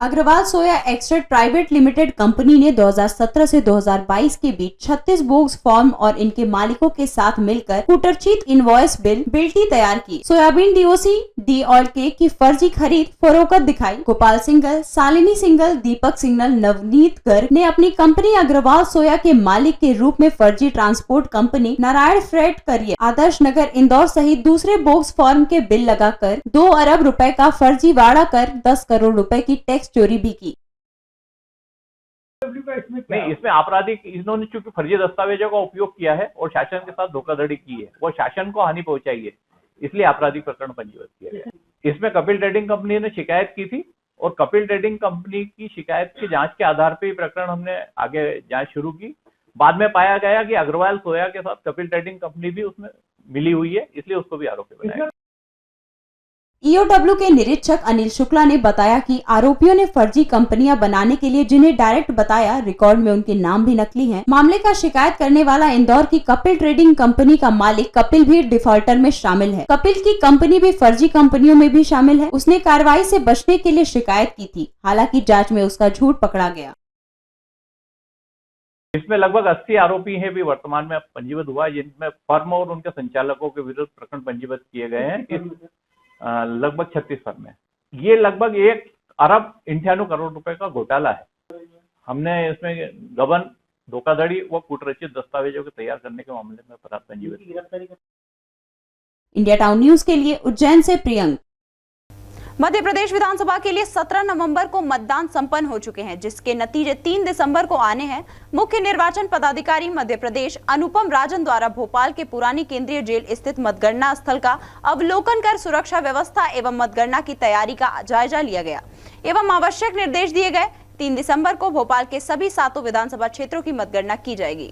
Speaker 1: अग्रवाल सोया एक्सट्रैक्ट प्राइवेट लिमिटेड कंपनी ने 2017 से 2022 के बीच 36 बोग्स फॉर्म और इनके मालिकों के साथ मिलकर कूटरचीत इनवॉइस बिल्टी तैयार की। Soybean DOC D oil cake की फर्जी खरीद फरोख्त दिखाई। गोपाल सिंगल, शालिनी सिंगल, दीपक सिंगल, नवनीत गर्ग ने अपनी कंपनी अग्रवाल सोया के मालिक के रूप में फर्जी transport company Narayan freight carrier, Adarsh Nagar Indore सहित दूसरे बोग्स फॉर्म के बिल लगाकर 2 अरब रुपए का फर्जी वाड़ा कर 10 करोड़ रुपए की टैक्स चोरी भी की।
Speaker 13: नहीं, इसमें आपराधिक, इन्होंने चूंकि फर्जी दस्तावेजों का उपयोग किया है और शासन के साथ धोखाधड़ी की है, वो शासन को हानि पहुंचाई है, इसलिए आपराधिक प्रकरण पंजीबद्ध किया गया। इसमें कपिल ट्रेडिंग कंपनी ने शिकायत की थी और कपिल ट्रेडिंग कंपनी की शिकायत की जांच के आधार पर प्रकरण हमने आगे जांच शुरू की। बाद में पाया गया कि अग्रवाल सोया के साथ कपिल ट्रेडिंग कंपनी भी उसमें मिली हुई है, इसलिए उसको भी आरोपी बनाया।
Speaker 1: ईओडब्ल्यू के निरीक्षक अनिल शुक्ला ने बताया कि आरोपियों ने फर्जी कंपनियां बनाने के लिए जिन्हें डायरेक्ट बताया, रिकॉर्ड में उनके नाम भी नकली हैं। मामले का शिकायत करने वाला इंदौर की कपिल ट्रेडिंग कंपनी का मालिक कपिल भी डिफॉल्टर में शामिल है। कपिल की कंपनी भी फर्जी कंपनियों में भी शामिल है। उसने कार्रवाई से बचने के लिए शिकायत की थी, हालांकि जाँच में उसका झूठ पकड़ा गया।
Speaker 13: इसमें लगभग 80 आरोपी हैं भी वर्तमान में पंजीबद्ध हुआ, जिनमें फर्म और उनके संचालकों के विरुद्ध प्रकरण पंजीबद्ध किए गए हैं। इस लगभग 36 फर्म है। ये लगभग 1 अरब 98 करोड़ रुपए का घोटाला है। हमने इसमें गबन, धोखाधड़ी व कूटरचित दस्तावेजों को तैयार करने के मामले में पंजीबद्ध किया।
Speaker 1: इंडिया टाउन न्यूज के लिए उज्जैन से प्रियंक। मध्य प्रदेश विधानसभा के लिए 17 नवंबर को मतदान संपन्न हो चुके हैं, जिसके नतीजे 3 दिसंबर को आने हैं। मुख्य निर्वाचन पदाधिकारी मध्य प्रदेश अनुपम राजन द्वारा भोपाल के पुरानी केंद्रीय जेल स्थित मतगणना स्थल का अवलोकन कर सुरक्षा व्यवस्था एवं मतगणना की तैयारी का जायजा लिया गया एवं आवश्यक निर्देश दिए गए। 3 दिसंबर को भोपाल के सभी 7 विधानसभा क्षेत्रों की मतगणना की जाएगी।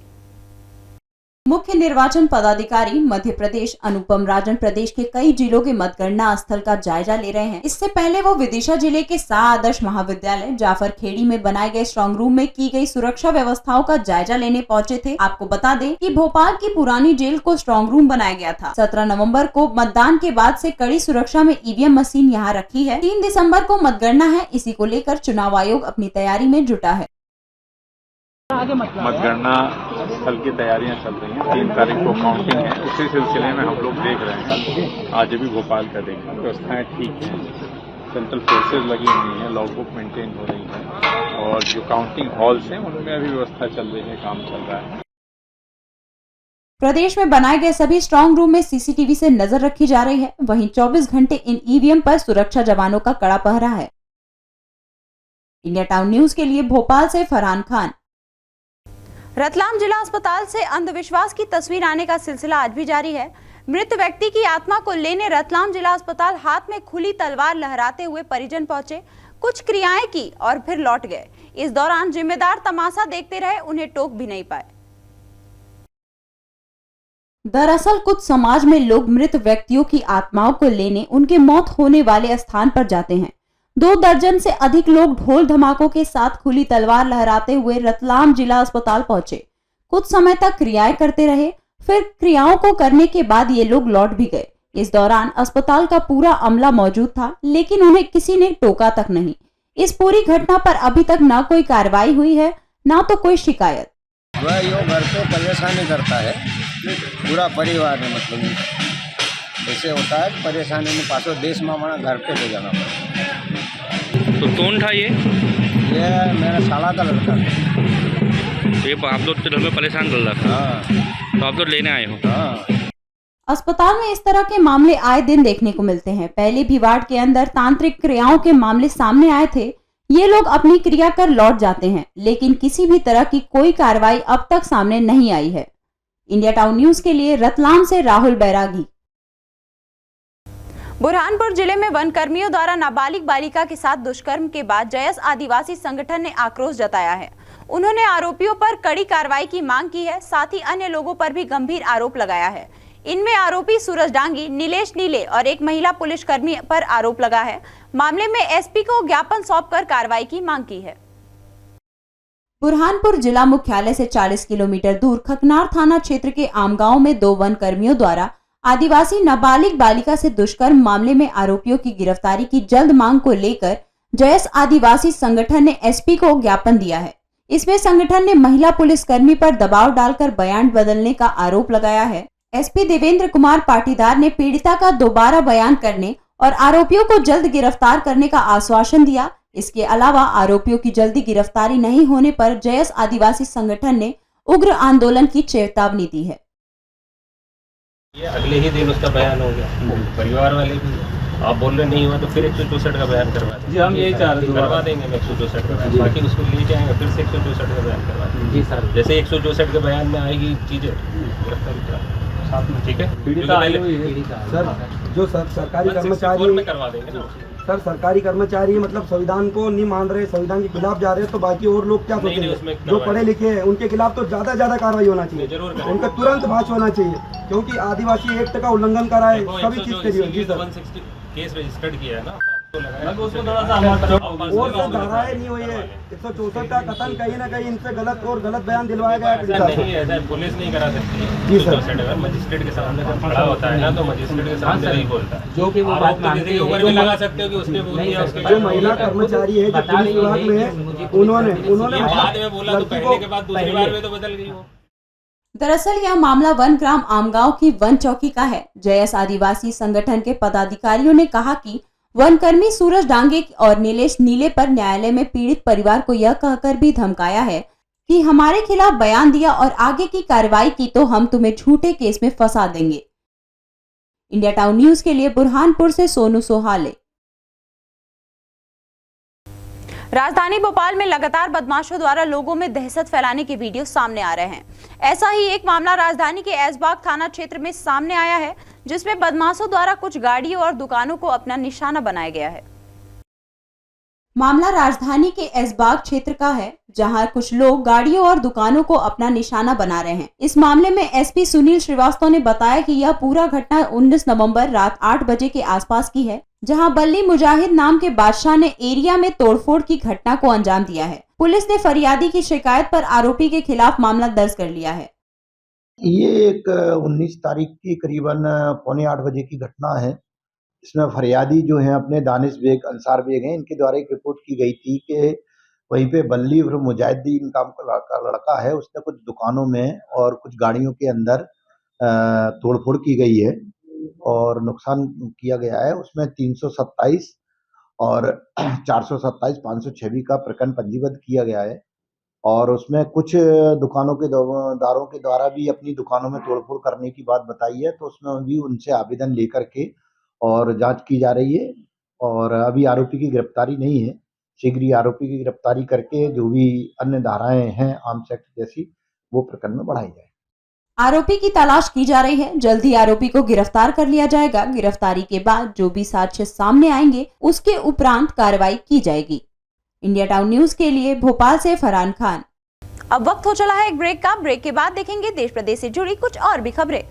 Speaker 1: मुख्य निर्वाचन पदाधिकारी मध्य प्रदेश अनुपम राजन प्रदेश के कई जिलों के मतगणना स्थल का जायजा ले रहे हैं। इससे पहले वो विदिशा जिले के शाह आदर्श महाविद्यालय जाफर खेड़ी में बनाए गए स्ट्रांग रूम में की गई सुरक्षा व्यवस्थाओं का जायजा लेने पहुंचे थे। आपको बता दें कि भोपाल की पुरानी जेल को स्ट्रांग रूम बनाया गया था। 17 नवम्बर को मतदान के बाद से कड़ी सुरक्षा में ईवीएम मशीन यहाँ रखी है। 3 दिसम्बर को मतगणना है, इसी को लेकर चुनाव आयोग अपनी तैयारी में जुटा है।
Speaker 14: मतगणना स्थल की तैयारियां चल रही हैं। 3 तारीख को काउंटिंग है, उसी सिलसिले में हम लोग देख रहे हैं। आज भी भोपाल का देखें, व्यवस्थाएं ठीक हैं, सेंट्रल फोर्सेज लगी हुई हैं, लॉग बुक मेंटेन हो रही है और जो काउंटिंग हॉल्स हैं उनमें अभी व्यवस्था चल रही है, काम चल रहा है।
Speaker 1: प्रदेश में बनाए गए सभी स्ट्रांग रूम में सीसीटीवी से नजर रखी जा रही है। वहीं 24 घंटे इन ईवीएम पर सुरक्षा जवानों का कड़ा पहरा है। इंडिया टाउन न्यूज के लिए भोपाल से फरहान खान। रतलाम जिला अस्पताल से अंधविश्वास की तस्वीर आने का सिलसिला आज भी जारी है। मृत व्यक्ति की आत्मा को लेने रतलाम जिला अस्पताल हाथ में खुली तलवार लहराते हुए परिजन पहुंचे, कुछ क्रियाएं की और फिर लौट गए। इस दौरान जिम्मेदार तमाशा देखते रहे, उन्हें टोक भी नहीं पाए। दरअसल कुछ समाज में लोग मृत व्यक्तियों की आत्माओं को लेने उनके मौत होने वाले स्थान पर जाते हैं। 2 दर्जन से अधिक लोग ढोल धमाकों के साथ खुली तलवार लहराते हुए रतलाम जिला अस्पताल पहुंचे। कुछ समय तक क्रियाएं करते रहे, फिर क्रियाओं को करने के बाद ये लोग लौट भी गए। इस दौरान अस्पताल का पूरा अमला मौजूद था, लेकिन उन्हें किसी ने टोका तक नहीं। इस पूरी घटना पर अभी तक ना कोई कार्रवाई हुई है, ना तो कोई शिकायत।
Speaker 3: वह यो घर पे परेशानी करता है, पूरा परिवार है, मतलब ऐसे होता है परेशानी में पासो देश में हमारा घर पे हो जाना पड़ता।
Speaker 15: तो कौन था ये
Speaker 3: मेरा साला का लड़का था।
Speaker 15: ये आप लोग घर में परेशान कर रहा था?
Speaker 3: हाँ।
Speaker 15: तो आप लोग लेने आए हो?
Speaker 3: हाँ।
Speaker 1: अस्पताल में इस तरह के मामले आए दिन देखने को मिलते हैं। पहले भी वार्ड के अंदर तांत्रिक क्रियाओं के मामले सामने आए थे। ये लोग अपनी क्रिया कर लौट जाते हैं, लेकिन किसी भी तरह की कोई कार्रवाई अब तक सामने नहीं आई है। इंडिया टाउन न्यूज के लिए रतलाम से राहुल बैरागी। बुरहानपुर जिले में वन कर्मियों द्वारा नाबालिग बालिका के साथ दुष्कर्म के बाद जयस आदिवासी संगठन ने आक्रोश जताया है। उन्होंने आरोपियों पर कड़ी कार्रवाई की मांग की है, साथ ही अन्य लोगों पर भी गंभीर आरोप लगाया है। इनमें आरोपी सूरज डांगी, नीलेश नीले और एक महिला पुलिसकर्मी पर आरोप लगा है। मामले में एसपी को ज्ञापन सौंपकर कार्रवाई की मांग की है। बुरहानपुर जिला मुख्यालय से 40 किलोमीटर दूर खकनार थाना क्षेत्र के आमगांव में 2 वन कर्मियों द्वारा आदिवासी नाबालिग बालिका से दुष्कर्म मामले में आरोपियों की गिरफ्तारी की जल्द मांग को लेकर जयस आदिवासी संगठन ने एसपी को ज्ञापन दिया है। इसमें संगठन ने महिला पुलिसकर्मी पर दबाव डालकर बयान बदलने का आरोप लगाया है। एसपी देवेंद्र कुमार पाटीदार ने पीड़िता का दोबारा बयान करने और आरोपियों को जल्द गिरफ्तार करने का आश्वासन दिया। इसके अलावा आरोपियों की जल्दी गिरफ्तारी नहीं होने पर जयस आदिवासी संगठन ने उग्र आंदोलन की चेतावनी दी है।
Speaker 16: ये अगले ही दिन उसका बयान हो गया। परिवार वाले भी आप बोल रहे नहीं हुआ तो फिर 164 का बयान करवा देंगे। जी हम यही चाह रहे हैं, करवा देंगे 164 का बयान, बाकी उसको ले जाएंगे फिर से 164 का बयान करवा देंगे। जी सर, जैसे 164 के बयान में आएगी चीजें गिरफ्तारी, ठीक है।
Speaker 3: सर जो सरकारी कर्मचारी
Speaker 16: में करवा देंगे ना
Speaker 3: सर, सरकारी कर्मचारी मतलब संविधान को नहीं मान रहे, संविधान के खिलाफ जा रहे हैं, तो बाकी और लोग क्या सोचेंगे? जो पढ़े लिखे हैं उनके खिलाफ तो ज्यादा कार्रवाई होना चाहिए, उनका तुरंत भाष होना चाहिए, क्योंकि आदिवासी एक्ट का उल्लंघन करा है, सभी चीज करी है।
Speaker 16: 160 केस रजिस्टर्ड किया है ना,
Speaker 3: और सब धाराएं नहीं हुई है। 164 का कथन कहीं ना कहीं इनसे गलत बयान दिलवाया गया है।
Speaker 16: पुलिस नहीं करा सकती, मजिस्ट्रेट के सामने जब खड़ा होता है ना तो मजिस्ट्रेट के सामने नहीं बोलता है, जो कि वो बात के ऊपर भी लगा सकते हो कि उसने बोल दिया।
Speaker 3: जो महिला कर्मचारी है जो पुलिस विभाग में है, उन्होंने
Speaker 16: बाद में बोला तो कहने के बाद दूसरी बार में तो बदल गई वो।
Speaker 1: दरअसल यह मामला वन ग्राम आमगांव की वन चौकी का है। जयस आदिवासी संगठन के पदाधिकारियों ने कहा कि वनकर्मी सूरज डांगे और नीलेश नीले पर न्यायालय में पीड़ित परिवार को यह कहकर भी धमकाया है कि हमारे खिलाफ बयान दिया और आगे की कार्रवाई की तो हम तुम्हें झूठे केस में फंसा देंगे। इंडिया टाउन न्यूज के लिए बुरहानपुर से सोनू सोहाले। राजधानी भोपाल में लगातार बदमाशों द्वारा लोगों में दहशत फैलाने के वीडियो सामने आ रहे हैं। ऐसा ही एक मामला राजधानी के ऐशबाग थाना क्षेत्र में सामने आया है, जिसमें बदमाशों द्वारा कुछ गाड़ियों और दुकानों को अपना निशाना बनाया गया है। मामला राजधानी के ऐशबाग क्षेत्र का है, जहां कुछ लोग गाड़ियों और दुकानों को अपना निशाना बना रहे हैं। इस मामले में एसपी सुनील श्रीवास्तव ने बताया कि यह पूरा घटना 19 नवंबर रात 8 बजे के आसपास की है, जहां बल्ली मुजाहिद नाम के बादशाह ने एरिया में तोड़फोड़ की घटना को अंजाम दिया है। पुलिस ने फरियादी की शिकायत पर आरोपी के खिलाफ मामला दर्ज कर लिया है।
Speaker 17: ये एक 19 तारीख की करीबन 7:45 बजे की घटना है। इसमें फरियादी जो है अपने दानिश बेग अंसार बेग हैं, इनके द्वारा एक रिपोर्ट की गई थी कि वहीं पे बल्ली और मुजाहिदीन काम का लड़का है, उसने कुछ दुकानों में और कुछ गाड़ियों के अंदर तोड़फोड़ की गई है और नुकसान किया गया है। उसमें 327 और 427 506 का प्रकरण पंजीबद्ध किया गया है और उसमें कुछ दुकानों के दारों के द्वारा भी अपनी दुकानों में तोड़फोड़ करने की बात बताई है, तो उसमें भी उनसे आवेदन लेकर के और जांच की जा रही है और अभी आरोपी की गिरफ्तारी नहीं है। शीघ्र ही आरोपी की गिरफ्तारी करके जो भी अन्य धाराएं हैं आर्म्स एक्ट जैसी वो प्रकरण में बढ़ाई जाए।
Speaker 1: आरोपी की तलाश की जा रही है, जल्द ही आरोपी को गिरफ्तार कर लिया जाएगा। गिरफ्तारी के बाद जो भी साक्ष्य सामने आएंगे उसके उपरांत कार्रवाई की जाएगी। इंडिया टाउन न्यूज के लिए भोपाल से फरहान खान। अब वक्त हो चला है एक ब्रेक का। ब्रेक के बाद देखेंगे देश प्रदेश से जुड़ी कुछ और भी खबरें।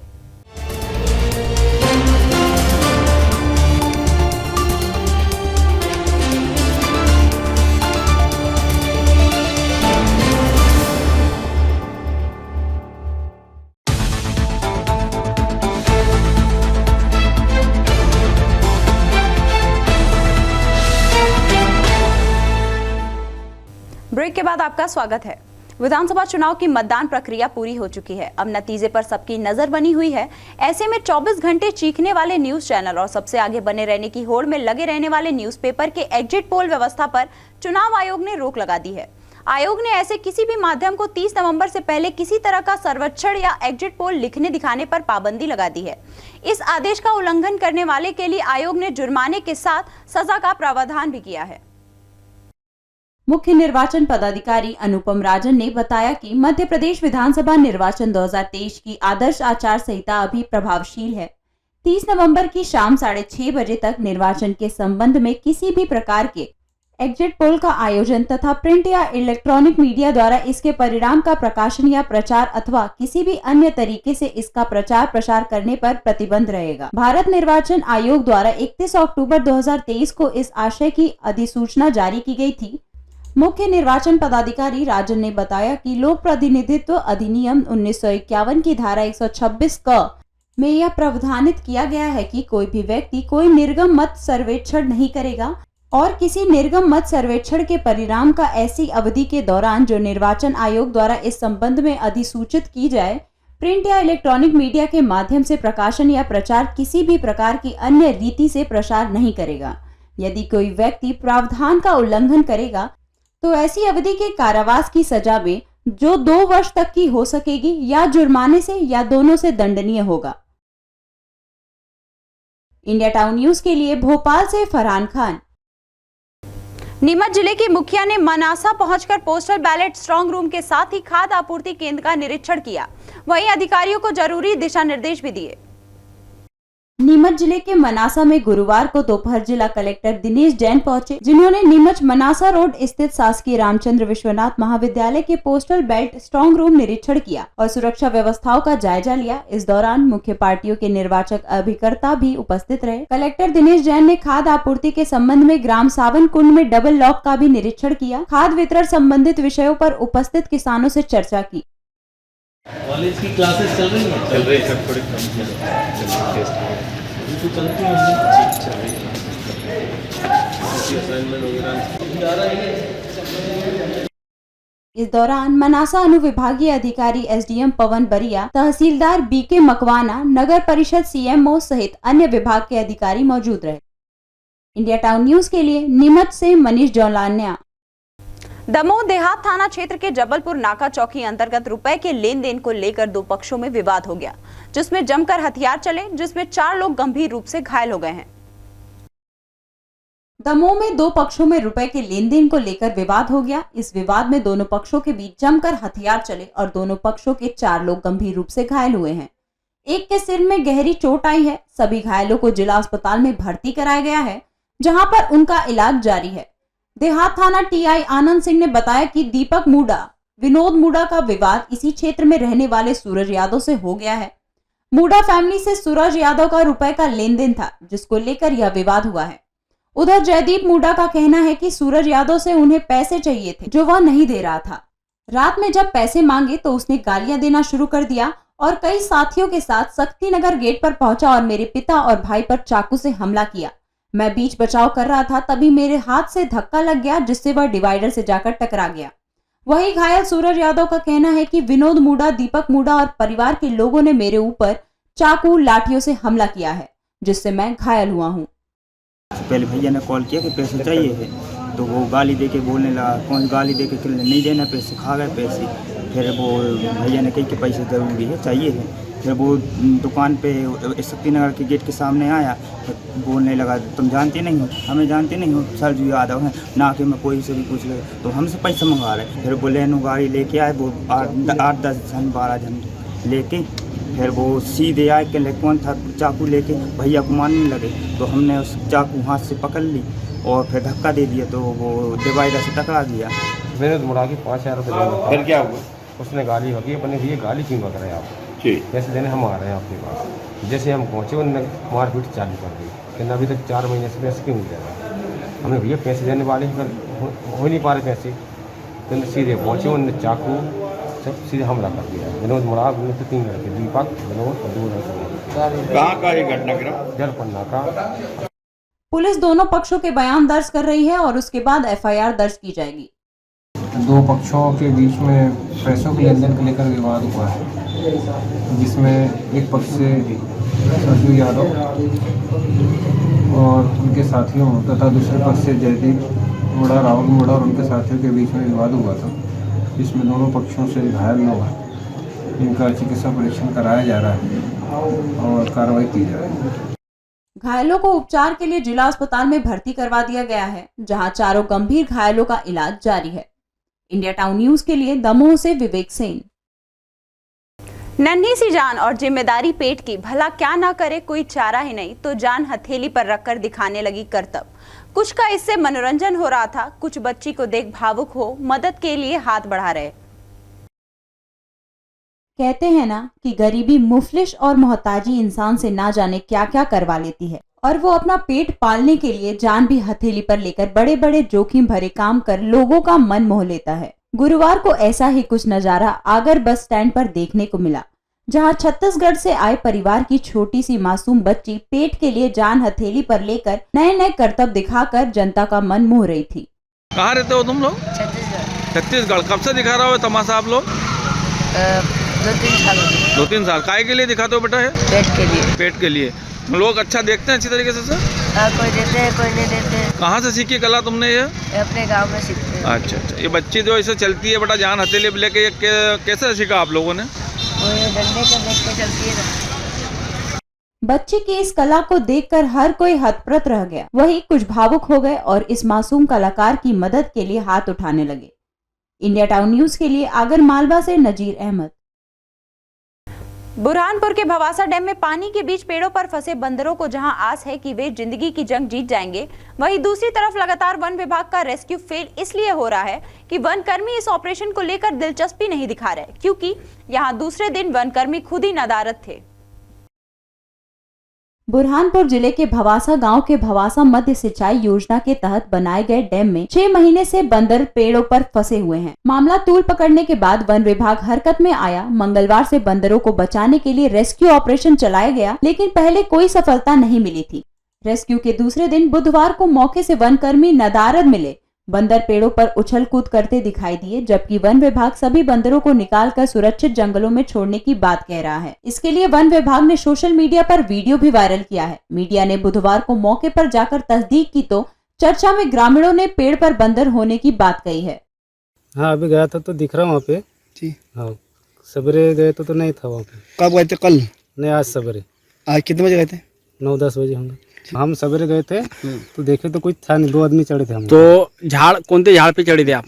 Speaker 1: ब्रेक के बाद आपका स्वागत है। विधानसभा चुनाव की मतदान प्रक्रिया पूरी हो चुकी है। अब नतीजे पर सबकी नजर बनी हुई है। ऐसे में 24 घंटे चीखने वाले न्यूज चैनल और सबसे आगे बने रहने की होड़ में लगे रहने वाले न्यूज़पेपर के एग्जिट पोल व्यवस्था पर चुनाव आयोग ने रोक लगा दी है। आयोग ने ऐसे किसी भी माध्यम को 30 नवंबर से पहले किसी तरह का सर्वेक्षण या एग्जिट पोल लिखने दिखाने पर पाबंदी लगा दी है। इस आदेश का उल्लंघन करने वाले के लिए आयोग ने जुर्माने के साथ सजा का प्रावधान भी किया है। मुख्य निर्वाचन पदाधिकारी अनुपम राजन ने बताया कि मध्य प्रदेश विधानसभा निर्वाचन 2023 की आदर्श आचार संहिता अभी प्रभावशील है। 30 नवंबर की शाम 6:30 बजे तक निर्वाचन के संबंध में किसी भी प्रकार के एग्जिट पोल का आयोजन तथा प्रिंट या इलेक्ट्रॉनिक मीडिया द्वारा इसके परिणाम का प्रकाशन या प्रचार अथवा किसी भी अन्य तरीके से इसका प्रचार प्रसार करने पर प्रतिबंध रहेगा। भारत निर्वाचन आयोग द्वारा 31 अक्टूबर 2023 को इस आशय की अधिसूचना जारी की गई थी। मुख्य निर्वाचन पदाधिकारी राजन ने बताया कि लोक प्रतिनिधित्व अधिनियम 1951 की धारा 126 क में यह प्रावधानित किया गया है कि कोई भी व्यक्ति कोई निर्गम मत सर्वेक्षण नहीं करेगा और किसी निर्गम मत सर्वेक्षण के परिणाम का ऐसी अवधि के दौरान जो निर्वाचन आयोग द्वारा इस संबंध में अधिसूचित की जाए, प्रिंट या इलेक्ट्रॉनिक मीडिया के माध्यम से प्रकाशन या प्रचार किसी भी प्रकार की अन्य रीति से प्रसार नहीं करेगा। यदि कोई व्यक्ति प्रावधान का उल्लंघन करेगा तो ऐसी अवधि के कारावास की सजा में जो 2 वर्ष तक की हो सकेगी या जुर्माने से या दोनों से दंडनीय होगा। इंडिया टाउन न्यूज के लिए भोपाल से फरहान खान। नीमच जिले के मुखिया ने मनासा पहुंचकर पोस्टल बैलेट स्ट्रांग रूम के साथ ही खाद्य आपूर्ति केंद्र का निरीक्षण किया। वहीं अधिकारियों को जरूरी दिशा निर्देश भी दिए। नीमच जिले के मनासा में गुरुवार को दोपहर जिला कलेक्टर दिनेश जैन पहुंचे, जिन्होंने नीमच मनासा रोड स्थित शासकीय रामचंद्र विश्वनाथ महाविद्यालय के पोस्टल बेल्ट स्ट्रांग रूम निरीक्षण किया और सुरक्षा व्यवस्थाओं का जायजा लिया। इस दौरान मुख्य पार्टियों के निर्वाचक अभिकर्ता भी उपस्थित रहे। कलेक्टर दिनेश जैन ने खाद्य आपूर्ति के संबंध में ग्राम सावन कुंड में डबल लॉक का भी निरीक्षण किया। खाद्य वितरण संबंधित विषयों पर उपस्थित किसानों से चर्चा की।
Speaker 18: कॉलेज की क्लासेस चल रही हैं? चल रही है, थोड़ी कम चलती हैं।
Speaker 1: इस दौरान मनासा अनुविभागीय अधिकारी एसडीएम पवन बरिया, तहसीलदार बीके मकवाना, नगर परिषद सीएमओ सहित अन्य विभाग के अधिकारी मौजूद रहे। इंडिया टाउन न्यूज के लिए नीमच से मनीष जौलान्या। दमोह देहात थाना क्षेत्र के जबलपुर नाका चौकी अंतर्गत रुपए के लेन देन को लेकर 2 पक्षों में विवाद हो गया, जिसमें जमकर हथियार चले, जिसमें 4 लोग गंभीर रूप से घायल हो गए हैं। दमोह में 2 पक्षों में रुपए के लेन देन को लेकर विवाद हो गया। इस विवाद में दोनों पक्षों के बीच जमकर हथियार चले और दोनों पक्षों के 4 लोग गंभीर रूप से घायल हुए हैं। एक के सिर में गहरी चोट आई है। सभी घायलों को जिला अस्पताल में भर्ती कराया गया है, जहां पर उनका इलाज जारी है। देहात थाना टीआई आनंद सिंह ने बताया कि दीपक मूडा विनोद मूडा का विवाद इसी क्षेत्र में रहने वाले सूरज यादव से हो गया है। मूडा फैमिली से सूरज यादव का रुपए का लेन देन था, जिसको लेकर यह विवाद हुआ है। उधर जयदीप मूडा का कहना है कि सूरज यादव से उन्हें पैसे चाहिए थे, जो वह नहीं दे रहा था। रात में जब पैसे मांगे तो उसने गालियां देना शुरू कर दिया और कई साथियों के साथ शक्ति नगर गेट पर पहुंचा और मेरे पिता और भाई पर चाकू से हमला किया। मैं बीच बचाव कर रहा था, तभी मेरे हाथ से धक्का लग गया, जिससे वह डिवाइडर से जाकर टकरा गया। वही घायल सूरज यादव का कहना है कि विनोद मूडा, दीपक मूडा और परिवार के लोगों ने मेरे ऊपर चाकू लाठियों से हमला किया है, जिससे मैं घायल हुआ हूँ।
Speaker 19: पहले भैया ने कॉल किया कि पैसे चाहिए थे, तो वो गाली देके बोलने लगा, कौन गाली देके कि नहीं देना पैसे, खा गए पैसे। फिर वो भैया ने कही कि पैसे ज़रूरी है, चाहिए है। फिर वो दुकान पे शक्ति नगर के गेट के सामने आया, फिर बोलने लगा, तुम जानते नहीं हो, हमें जानते नहीं हो, सरजू यादव हैं, ना कि मैं कोई से भी पूछ ले, तो हमसे पैसे मंगा रहे। फिर बोले नो गाड़ी लेके आए, वो 8-10 जन 12 जन लेके, फिर वो सीधे आए कि कौन था, चाकू लेके भैया को मारने लगे। तो हमने उस चाकू हाथ से पकड़ ली और फिर धक्का दे दिया, तो वो डिवाइडर से टकरा गया।
Speaker 20: मैंने तो मुड़ा के 5000 रुपये देना। फिर क्या हुआ? उसने गाली होगी, अपने ये गाली क्यों कर रहे हैं आप, पैसे देने हम आ रहे हैं आपके पास। जैसे हम पहुँचे उन्होंने मारपीट चालू कर दी कि अभी तक 4 महीने से पैसे क्यों नहीं दे रहा। हमने भैया पैसे देने वाले हो नहीं पा रहे पैसे, तो सीधे पहुँचे, उन्होंने चाकू सब सीधे हमला कर दिया। विनोद मुड़ा, तो 3 लड़के, दीपक, विनोद और 2 लड़के।
Speaker 14: कहाँ का ये घटनाक्रम?
Speaker 20: जलपन्ना का।
Speaker 1: पुलिस दोनों पक्षों के बयान दर्ज कर रही है और उसके बाद एफआईआर दर्ज की जाएगी।
Speaker 21: 2 पक्षों के बीच में पैसों के लेन देन को लेकर विवाद हुआ है, जिसमें एक पक्ष से सरजू यादव और उनके साथियों तथा दूसरे पक्ष से जयदीप मूडा, राहुल मूडा और उनके साथियों के बीच में विवाद हुआ था, जिसमें दोनों पक्षों से घायल लोग हैं। इनका चिकित्सा परीक्षण कराया जा रहा है और कार्रवाई की जा रही है।
Speaker 1: घायलों को उपचार के लिए जिला अस्पताल में भर्ती करवा दिया गया है, जहां चारों गंभीर घायलों का इलाज जारी है। इंडिया टाउन न्यूज के लिए दमोह से विवेक सेन। नन्ही सी जान और जिम्मेदारी पेट की, भला क्या ना करे कोई चारा ही नहीं, तो जान हथेली पर रखकर दिखाने लगी करतब। कुछ का इससे मनोरंजन हो रहा था, कुछ बच्ची को देख भावुक हो मदद के लिए हाथ बढ़ा रहे। कहते हैं ना कि गरीबी, मुफलिस और मोहताजी इंसान से ना जाने क्या क्या करवा लेती है, और वो अपना पेट पालने के लिए जान भी हथेली पर लेकर बड़े बड़े जोखिम भरे काम कर लोगों का मन मोह लेता है। गुरुवार को ऐसा ही कुछ नजारा आगर बस स्टैंड पर देखने को मिला, जहां छत्तीसगढ़ से आए परिवार की छोटी सी मासूम बच्ची पेट के लिए जान हथेली पर लेकर नए नए करतब दिखाकर जनता का मन मोह रही थी।
Speaker 2: कहाँ रहते हो तुम लोग? छत्तीसगढ़। कब से दिखा रहा हो तमाशा आप लोग?
Speaker 22: 2-3 साल।
Speaker 2: 2-3 साल। काय के लिए दिखाते हो बेटा? है
Speaker 22: पेट के लिए।
Speaker 2: पेट के लिए। लोग अच्छा देखते हैं अच्छी तरीके से सर?
Speaker 22: कोई देते हैं कोई नहीं देते हैं।
Speaker 2: कहाँ से सीखी कला तुमने ये?
Speaker 22: अपने गांव में सीखते हैं।
Speaker 2: अच्छा अच्छा। ये बच्ची जो ऐसे चलती है बेटा जान हथेली पे लेके, कैसे सीखा आप लोगों ने?
Speaker 22: वो ये डंडे को देख के चलती है ना।
Speaker 1: बच्ची की इस कला को देखकर हर कोई हतप्रत रह गया, वही कुछ भावुक हो गए और इस मासूम कलाकार की मदद के लिए हाथ उठाने लगे। इंडिया टाउन न्यूज के लिए आगर मालवा से नजीर अहमद। बुरहानपुर के भवासा डैम में पानी के बीच पेड़ों पर फंसे बंदरों को जहां आस है कि वे जिंदगी की जंग जीत जाएंगे, वहीं दूसरी तरफ लगातार वन विभाग का रेस्क्यू फेल इसलिए हो रहा है कि वन कर्मी इस ऑपरेशन को लेकर दिलचस्पी नहीं दिखा रहे, क्योंकि यहां दूसरे दिन वन कर्मी खुद ही नदारद थे। बुरहानपुर जिले के भवासा गांव के भवासा मध्य सिंचाई योजना के तहत बनाए गए डैम में 6 महीने से बंदर पेड़ों पर फंसे हुए हैं। मामला तूल पकड़ने के बाद वन विभाग हरकत में आया। मंगलवार से बंदरों को बचाने के लिए रेस्क्यू ऑपरेशन चलाया गया, लेकिन पहले कोई सफलता नहीं मिली थी। रेस्क्यू के दूसरे दिन बुधवार को मौके से वन कर्मी नदारद मिले। बंदर पेड़ों पर उछल कूद करते दिखाई दिए, जबकि वन विभाग सभी बंदरों को निकालकर सुरक्षित जंगलों में छोड़ने की बात कह रहा है। इसके लिए वन विभाग ने सोशल मीडिया पर वीडियो भी वायरल किया है। मीडिया ने बुधवार को मौके पर जाकर तस्दीक की तो चर्चा में ग्रामीणों ने पेड़ पर बंदर होने की बात कही है।
Speaker 11: हाँ, अभी गया था तो दिख रहा वहाँ पे जी। हाँ, सवेरे गए तो नहीं था वहाँ पे।
Speaker 5: कब गए थे? कल
Speaker 11: नहीं, आज सवेरे।
Speaker 5: आज कितने बजे गए थे?
Speaker 11: 9-10 बजे होंगे। हम सवेरे गए थे तो देखे तो कुछ था नहीं, 2 आदमी चढ़े थे हम।
Speaker 5: तो झाड़, कौन से झाड़ पे चढ़े थे आप?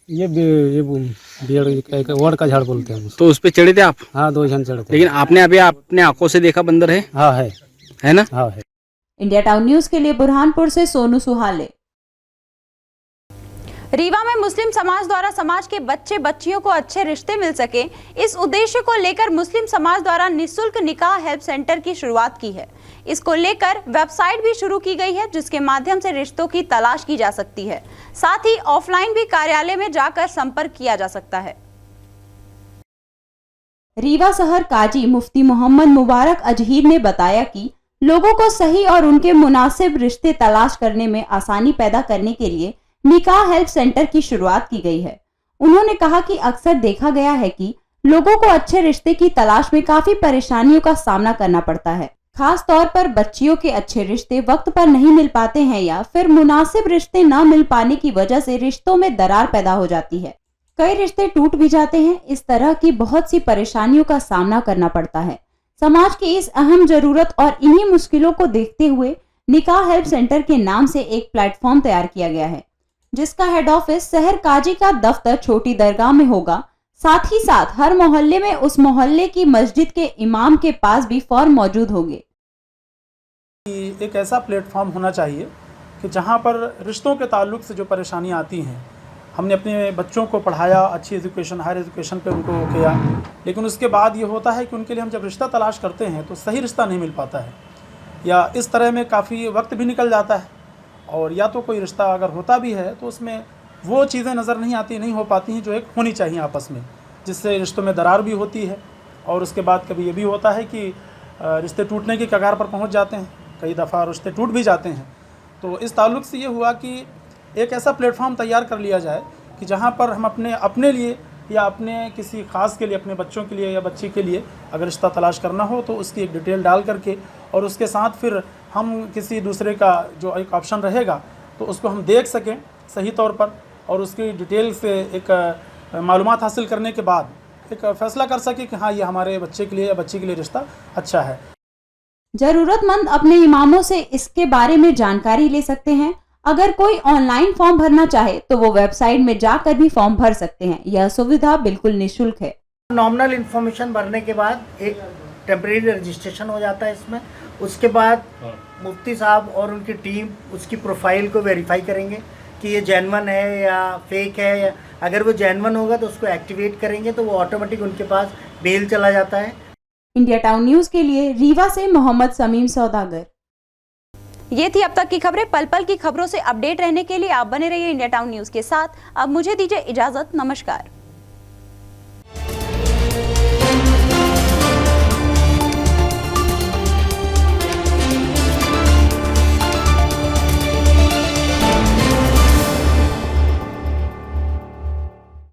Speaker 11: ये बियड़ वड़ का झाड़ बोलते हैं।
Speaker 5: तो उस पे चढ़े थे आप?
Speaker 11: हाँ, 2 जन चढ़े थे।
Speaker 5: लेकिन आपने अभी अपने आंखों से देखा बंदर है?
Speaker 11: हाँ है
Speaker 5: ना?
Speaker 11: हाँ है।
Speaker 1: इंडिया टाउन न्यूज के लिए बुरहानपुर से सोनू सुहाले। रीवा में मुस्लिम समाज द्वारा समाज के बच्चे बच्चियों को अच्छे रिश्ते मिल सके, इस उद्देश्य को लेकर मुस्लिम समाज द्वारा निःशुल्क निकाह हेल्प सेंटर की शुरुआत की है। इसको लेकर वेबसाइट भी शुरू की गई है, जिसके माध्यम से रिश्तों की तलाश की जा सकती है। साथ ही ऑफलाइन भी कार्यालय में जाकर संपर्क किया जा सकता है। रीवा शहर काजी मुफ्ती मोहम्मद मुबारक अजहीर ने बताया कि लोगों को सही और उनके मुनासिब रिश्ते तलाश करने में आसानी पैदा करने के लिए निकाह हेल्प सेंटर की शुरुआत की गई है। उन्होंने कहा कि अक्सर देखा गया है कि लोगों को अच्छे रिश्ते की तलाश में काफी परेशानियों का सामना करना पड़ता है। खास तौर पर बच्चियों के अच्छे रिश्ते वक्त पर नहीं मिल पाते हैं या फिर मुनासिब रिश्ते न मिल पाने की वजह से रिश्तों में दरार पैदा हो जाती है। कई रिश्ते टूट भी जाते हैं। इस तरह की बहुत सी परेशानियों का सामना करना पड़ता है। समाज की इस अहम जरूरत और इन्हीं मुश्किलों को देखते हुए निकाह हेल्प सेंटर के नाम से एक प्लेटफॉर्म तैयार किया गया है, जिसका हेड ऑफिस शहर काजी का दफ्तर छोटी दरगाह में होगा। साथ ही साथ हर मोहल्ले में उस मोहल्ले की मस्जिद के इमाम के पास भी फॉर्म मौजूद होंगे।
Speaker 23: एक ऐसा प्लेटफॉर्म होना चाहिए कि जहां पर रिश्तों के ताल्लुक से जो परेशानियां आती हैं, हमने अपने बच्चों को पढ़ाया, अच्छी एजुकेशन, हायर एजुकेशन पे उनको किया, लेकिन उसके बाद ये होता है कि उनके लिए हम जब रिश्ता तलाश करते हैं तो सही रिश्ता नहीं मिल पाता है, या इस तरह में काफ़ी वक्त भी निकल जाता है, और या तो कोई रिश्ता अगर होता भी है तो उसमें वो चीज़ें नज़र नहीं हो पाती हैं जो एक होनी चाहिए आपस में, जिससे रिश्तों में दरार भी होती है। और उसके बाद कभी ये भी होता है कि रिश्ते टूटने की कगार पर पहुंच जाते हैं, कई दफ़ा रिश्ते टूट भी जाते हैं। तो इस ताल्लुक़ से ये हुआ कि एक ऐसा प्लेटफॉर्म तैयार कर लिया जाए कि जहाँ पर हम अपने लिए या अपने किसी ख़ास के लिए, अपने बच्चों के लिए या बच्ची के लिए अगर रिश्ता तलाश करना हो तो उसकी एक डिटेल डाल करके, और उसके साथ फिर हम किसी दूसरे का जो एक ऑप्शन रहेगा तो उसको हम देख सकें सही तौर पर, और उसकी डिटेल से एक मालूमात हासिल करने के बाद एक फ़ैसला कर सके कि हाँ, ये हमारे बच्चे के लिए या बच्ची के लिए रिश्ता अच्छा है।
Speaker 1: जरूरतमंद अपने इमामों से इसके बारे में जानकारी ले सकते हैं। अगर कोई ऑनलाइन फॉर्म भरना चाहे तो वो वेबसाइट में जाकर भी फॉर्म भर सकते हैं। यह सुविधा बिल्कुल निःशुल्क है।
Speaker 24: नॉमिनल इन्फॉर्मेशन भरने के बाद एक टेम्परेरी रजिस्ट्रेशन हो जाता है इसमें। उसके बाद मुफ्ती साहब और उनकी टीम उसकी प्रोफाइल को वेरीफाई करेंगे कि ये जेन्युइन है या फेक है, या अगर वो जेन्युइन होगा तो उसको एक्टिवेट करेंगे तो वो ऑटोमेटिक उनके पास बेल चला जाता है।
Speaker 1: इंडिया टाउन न्यूज के लिए रीवा से मोहम्मद समीम सौदागर। ये थी अब तक की खबरें। पल पल की खबरों से अपडेट रहने के लिए आप बने रहिए इंडिया टाउन न्यूज के साथ। अब मुझे दीजिए इजाजत। नमस्कार।